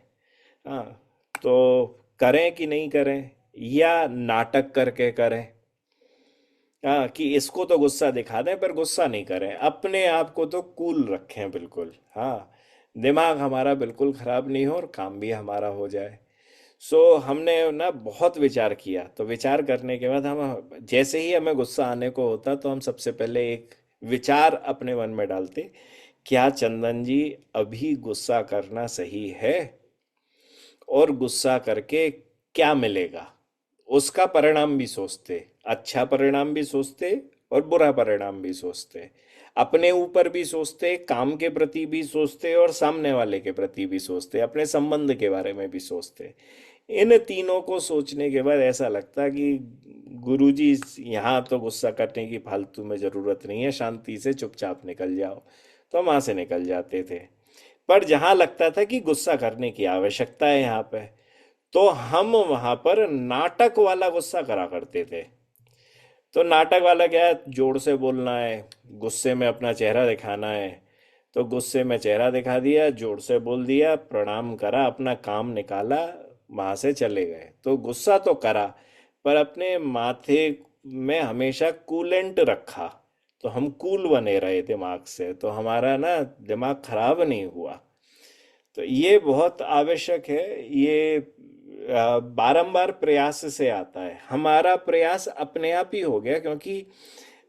हाँ, तो करें कि नहीं करें, या नाटक करके करें। हाँ, कि इसको तो गुस्सा दिखा दें पर गुस्सा नहीं करें, अपने आप को तो कूल रखें बिल्कुल। हाँ, दिमाग हमारा बिल्कुल खराब नहीं हो और काम भी हमारा हो जाए। सो हमने ना बहुत विचार किया। तो विचार करने के बाद हम, जैसे ही हमें गुस्सा आने को होता तो हम सबसे पहले एक विचार अपने मन में डालते, क्या चंदन जी अभी गुस्सा करना सही है? और गुस्सा करके क्या मिलेगा उसका परिणाम भी सोचते, अच्छा परिणाम भी सोचते और बुरा परिणाम भी सोचते, अपने ऊपर भी सोचते, काम के प्रति भी सोचते और सामने वाले के प्रति भी सोचते, अपने संबंध के बारे में भी सोचते। इन तीनों को सोचने के बाद ऐसा लगता कि गुरुजी, यहाँ तो गुस्सा करने की फालतू में जरूरत नहीं है, शांति से चुपचाप निकल जाओ। तो हम वहां से निकल जाते थे। पर जहां लगता था कि गुस्सा करने की आवश्यकता है यहाँ पे, तो हम वहां पर नाटक वाला गुस्सा करा करते थे। तो नाटक वाला क्या है, जोर से बोलना है, गुस्से में अपना चेहरा दिखाना है। तो गुस्से में चेहरा दिखा दिया, जोर से बोल दिया, प्रणाम करा, अपना काम निकाला, वहां से चले गए। तो गुस्सा तो करा, पर अपने माथे में हमेशा कूलेंट रखा। तो हम कूल बने रहे दिमाग से, तो हमारा ना दिमाग खराब नहीं हुआ। तो ये बहुत आवश्यक है। ये बारंबार प्रयास से आता है। हमारा प्रयास अपने आप ही हो गया, क्योंकि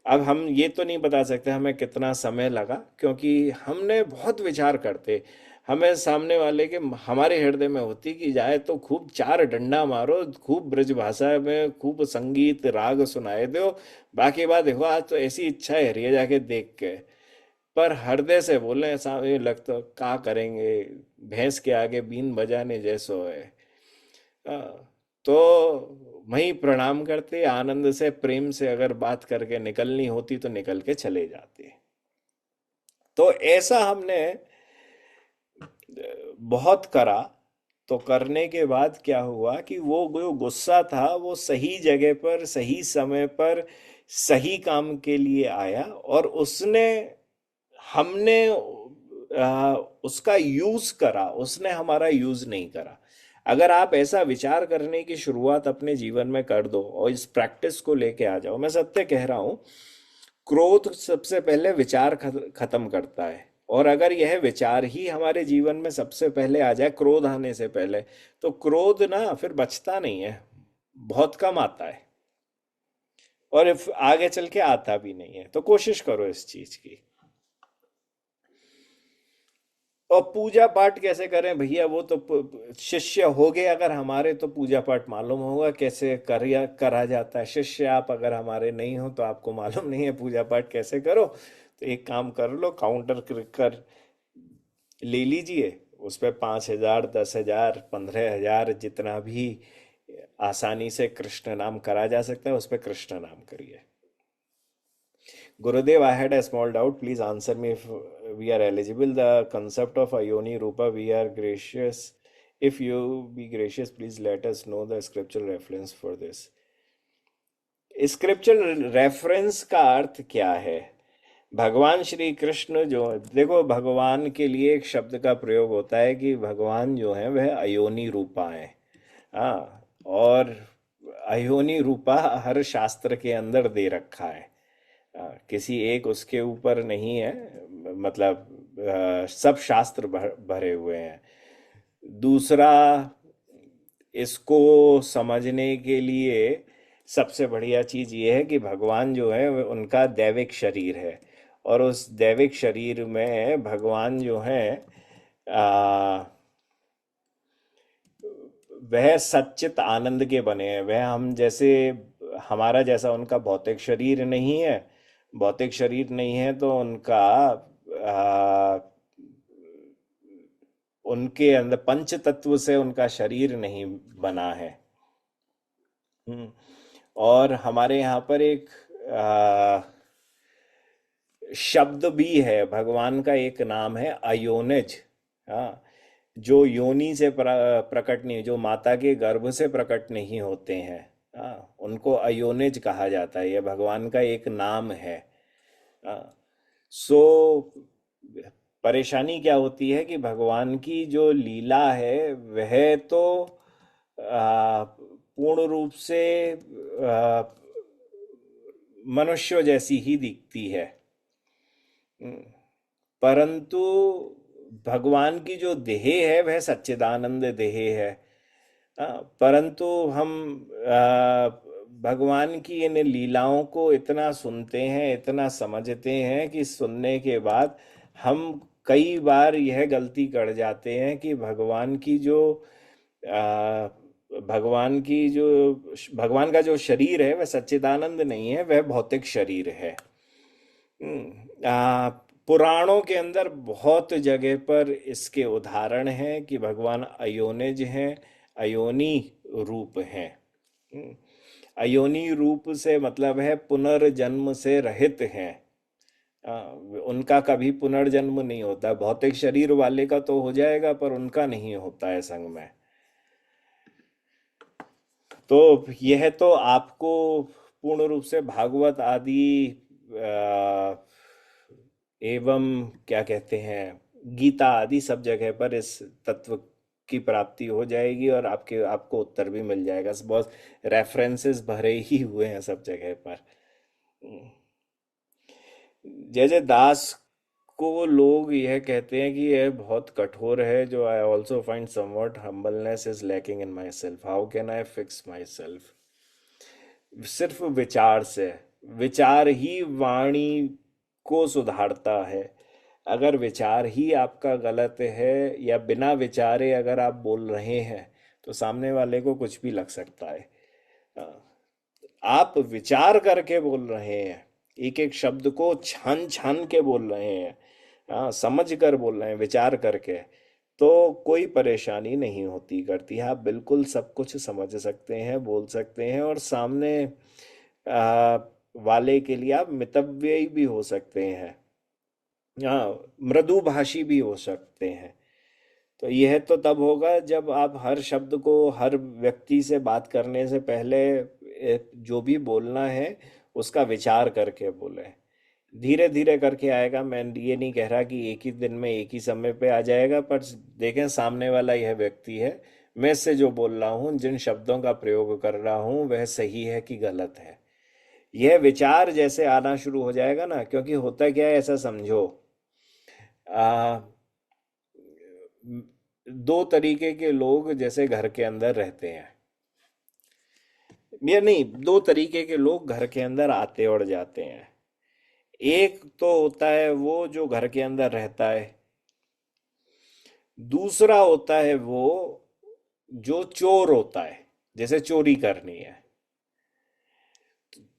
अब हम ये तो नहीं बता सकते हमें कितना समय लगा, क्योंकि हमने बहुत विचार करते। हमें सामने वाले के, हमारे हृदय में होती कि जाए तो खूब चार डंडा मारो, खूब ब्रज भाषा में खूब संगीत राग सुनाए दो, बाकी बात देखो आज तो ऐसी इच्छा है हरिया जाके देख के। पर हृदय से बोले ऐसा ये लगता का करेंगे, भैंस के आगे बीन बजाने जैसो है। तो वहीं प्रणाम करते, आनंद से प्रेम से अगर बात करके निकलनी होती तो निकल के चले जाते। तो ऐसा हमने बहुत करा। तो करने के बाद क्या हुआ कि वो जो गुस्सा था वो सही जगह पर सही समय पर सही काम के लिए आया, और उसने, हमने उसका यूज करा, उसने हमारा यूज नहीं करा। अगर आप ऐसा विचार करने की शुरुआत अपने जीवन में कर दो और इस प्रैक्टिस को लेके आ जाओ, मैं सत्य कह रहा हूं, क्रोध सबसे पहले विचार खत्म करता है। और अगर यह विचार ही हमारे जीवन में सबसे पहले आ जाए क्रोध आने से पहले, तो क्रोध ना फिर बचता नहीं है, बहुत कम आता है, और आगे चल के आता भी नहीं है। तो कोशिश करो इस चीज की। और पूजा पाठ कैसे करें भैया, वो तो शिष्य हो गए अगर हमारे, तो पूजा पाठ मालूम होगा कैसे करा जाता है। शिष्य आप अगर हमारे नहीं हो तो आपको मालूम नहीं है पूजा पाठ कैसे करो। तो एक काम कर लो, काउंटर कर ले लीजिए, उस पर 5,000, 10,000, 15,000, जितना भी आसानी से कृष्ण नाम करा जा सकता है उस पर कृष्ण नाम करिए। Gurudev, I had a small doubt. Please answer me if we are eligible. The concept of Ayoni Rupa, we are gracious. If you be gracious, please let us know the scriptural reference for this. Scriptural reference का अर्थ क्या है? भगवान श्री कृष्ण जो, देखो भगवान के लिए एक शब्द का प्रयोग होता है कि भगवान जो है वह अयोनि रूपा है। हाँ, और अयोनि रूपा हर शास्त्र के अंदर दे रखा है। किसी एक उसके ऊपर नहीं है, मतलब सब शास्त्र भरे हुए हैं। दूसरा, इसको समझने के लिए सबसे बढ़िया चीज ये है कि भगवान जो है उनका दैविक शरीर है, और उस दैविक शरीर में भगवान जो है आ, वह सच्चित आनंद के बने हैं। वह हम जैसे, हमारा जैसा उनका भौतिक शरीर नहीं है। भौतिक शरीर नहीं है तो उनका आ, उनके अंदर पंच तत्व से उनका शरीर नहीं बना है। हम्म, और हमारे यहाँ पर एक आ, शब्द भी है, भगवान का एक नाम है अयोनिज। हाँ, जो योनि से प्रकट नहीं, जो माता के गर्भ से प्रकट नहीं होते हैं, हाँ, उनको अयोनिज कहा जाता है। यह भगवान का एक नाम है। हाँ, सो परेशानी क्या होती है कि भगवान की जो लीला है वह तो पूर्ण रूप से आ, मनुष्य जैसी ही दिखती है। हम्म, परंतु भगवान की जो देह है वह सच्चिदानंद देह है। परंतु हम आ, भगवान की इन लीलाओं को इतना सुनते हैं, इतना समझते हैं कि सुनने के बाद हम कई बार यह गलती कर जाते हैं कि भगवान की जो आ, भगवान की जो भगवान का जो शरीर है वह सच्चिदानंद नहीं है, वह भौतिक शरीर है। पुराणों के अंदर बहुत जगह पर इसके उदाहरण हैं कि भगवान अयोनिज हैं, अयोनी रूप हैं। हम्म, अयोनी रूप से मतलब है पुनर्जन्म से रहित हैं। आ, उनका कभी पुनर्जन्म नहीं होता। भौतिक शरीर वाले का तो हो जाएगा पर उनका नहीं होता है संग में। तो यह तो आपको पूर्ण रूप से भागवत आदि आ, एवं क्या कहते हैं गीता आदि सब जगह पर इस तत्व की प्राप्ति हो जाएगी और आपको उत्तर भी मिल जाएगा। बहुत रेफरेंसेस भरे ही हुए हैं सब जगह पर। जय जय दास को लोग यह कहते हैं कि यह बहुत कठोर है, जो I also find somewhat humbleness is lacking in my self, how can I fix my self. सिर्फ विचार से, विचार ही वाणी को सुधारता है। अगर विचार ही आपका गलत है या बिना विचारे अगर आप बोल रहे हैं तो सामने वाले को कुछ भी लग सकता है। आप विचार करके बोल रहे हैं, एक एक शब्द को छान छान के बोल रहे हैं, हाँ समझ कर बोल रहे हैं, विचार करके, तो कोई परेशानी नहीं होती करती है। आप बिल्कुल सब कुछ समझ सकते हैं, बोल सकते हैं और सामने आ, वाले के लिए आप मितव्ययी भी हो सकते हैं, हाँ मृदुभाषी भी हो सकते हैं। तो यह तो तब होगा जब आप हर शब्द को हर व्यक्ति से बात करने से पहले जो भी बोलना है उसका विचार करके बोले। धीरे धीरे करके आएगा। मैं ये नहीं कह रहा कि एक ही दिन में एक ही समय पे आ जाएगा, पर देखें सामने वाला यह व्यक्ति है, मैं इससे जो बोल रहा हूँ, जिन शब्दों का प्रयोग कर रहा हूँ वह सही है कि गलत है। यह विचार जैसे आना शुरू हो जाएगा ना, क्योंकि होता क्या है ऐसा समझो, आ, दो तरीके के लोग जैसे घर के अंदर रहते हैं, या नहीं, दो तरीके के लोग घर के अंदर आते और जाते हैं। एक तो होता है वो जो घर के अंदर रहता है, दूसरा होता है वो जो चोर होता है, जैसे चोरी करनी है।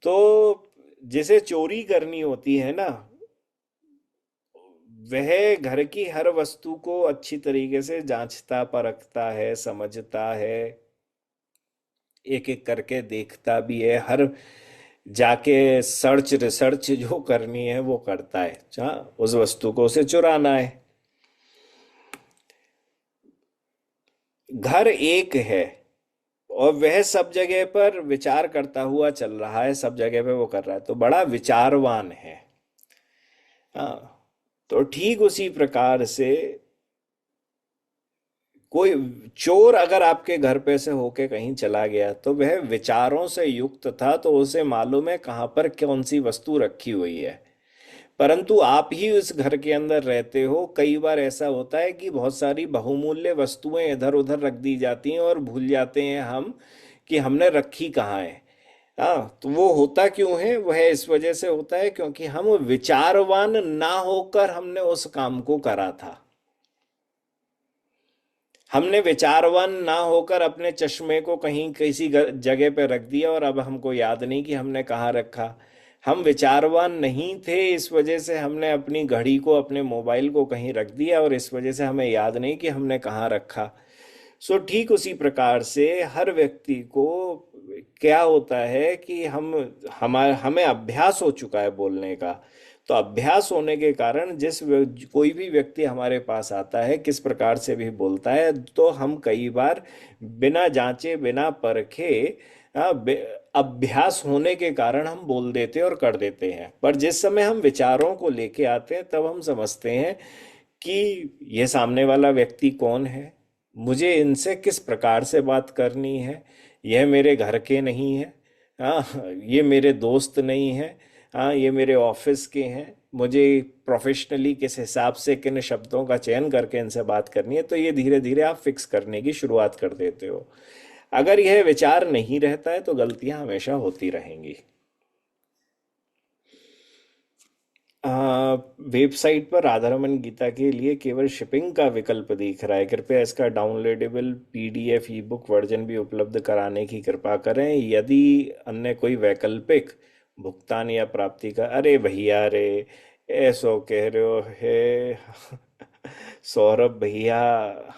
तो जिसे चोरी करनी होती है ना, वह घर की हर वस्तु को अच्छी तरीके से जांचता परखता है, समझता है, एक एक करके देखता भी है, हर जाके सर्च रिसर्च जो करनी है वो करता है, हाँ उस वस्तु को उसे चुराना है। घर एक है और वह सब जगह पर विचार करता हुआ चल रहा है, सब जगह पे वो कर रहा है, तो बड़ा विचारवान है। हाँ, तो ठीक उसी प्रकार से कोई चोर अगर आपके घर पे से होके कहीं चला गया तो वह विचारों से युक्त था, तो उसे मालूम है कहाँ पर कौन सी वस्तु रखी हुई है। परंतु आप ही उस घर के अंदर रहते हो, कई बार ऐसा होता है कि बहुत सारी बहुमूल्य वस्तुएं इधर उधर रख दी जाती हैं और भूल जाते हैं हम कि हमने रखी कहाँ है। हाँ, तो वो होता क्यों है? वह इस वजह से होता है क्योंकि हम विचारवान ना होकर हमने उस काम को करा था। हमने विचारवान ना होकर अपने चश्मे को कहीं किसी जगह पे रख दिया और अब हमको याद नहीं कि हमने कहाँ रखा। हम विचारवान नहीं थे, इस वजह से हमने अपनी घड़ी को, अपने मोबाइल को कहीं रख दिया और इस वजह से हमें याद नहीं कि हमने कहाँ रखा। सो ठीक उसी प्रकार से हर व्यक्ति को क्या होता है कि हमें अभ्यास हो चुका है बोलने का। तो अभ्यास होने के कारण कोई भी व्यक्ति हमारे पास आता है किस प्रकार से भी बोलता है, तो हम कई बार बिना जांचे बिना परखे, आ, बे- अभ्यास होने के कारण हम बोल देते और कर देते हैं। पर जिस समय हम विचारों को लेके आते हैं तब हम समझते हैं कि ये सामने वाला व्यक्ति कौन है, मुझे इनसे किस प्रकार से बात करनी है, यह मेरे घर के नहीं है, हाँ ये मेरे दोस्त नहीं है, हाँ ये मेरे ऑफिस के हैं, मुझे प्रोफेशनली किस हिसाब से किन शब्दों का चयन करके इनसे बात करनी है। तो ये धीरे धीरे आप फिक्स करने की शुरुआत कर देते हो। अगर यह विचार नहीं रहता है तो गलतियां हमेशा होती रहेंगी। वेबसाइट पर राधारमण गीता के लिए केवल शिपिंग का विकल्प दिख रहा है। कृपया इसका डाउनलोडेबल पीडीएफ ई बुक वर्जन भी उपलब्ध कराने की कृपा करें। यदि अन्य कोई वैकल्पिक भुगतान या प्राप्ति का, अरे भैया रे, ऐसो कह रहे हो है सौरभ भैया,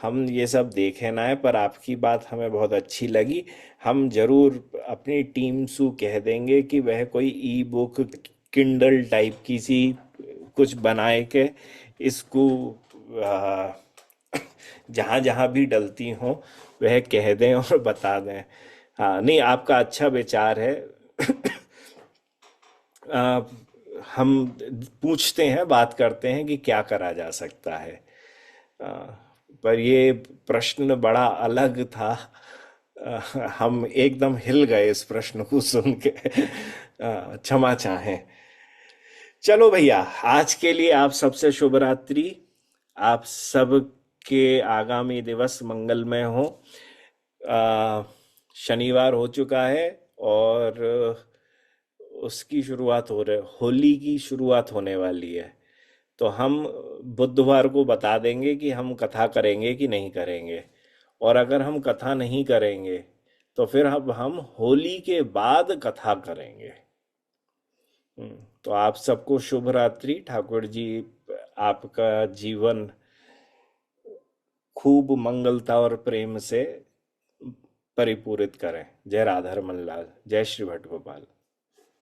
हम ये सब देखे ना है, पर आपकी बात हमें बहुत अच्छी लगी। हम जरूर अपनी टीम से कह देंगे कि वह कोई ई बुक किंडल टाइप की सी कुछ बनाए के इसको आ, जहाँ जहाँ भी डलती हो वह कह दें और बता दें। हाँ, नहीं, आपका अच्छा विचार है। आ, हम पूछते हैं, बात करते हैं कि क्या करा जा सकता है। आ, पर ये प्रश्न बड़ा अलग था। आ, हम एकदम हिल गए इस प्रश्न को सुन के। क्षमा चाहें। चलो भैया, आज के लिए आप सबसे शुभ रात्रि। आप सब के आगामी दिवस मंगलमय हो। आ, शनिवार हो चुका है और उसकी शुरुआत हो रही, होली की शुरुआत होने वाली है। तो हम बुधवार को बता देंगे कि हम कथा करेंगे कि नहीं करेंगे। और अगर हम कथा नहीं करेंगे तो फिर अब हम होली के बाद कथा करेंगे। तो आप सबको शुभ रात्रि। ठाकुर जी आपका जीवन खूब मंगलता और प्रेम से परिपूरित करें। जय राधा रमन लाल, जय श्री भट्ट गोपाल।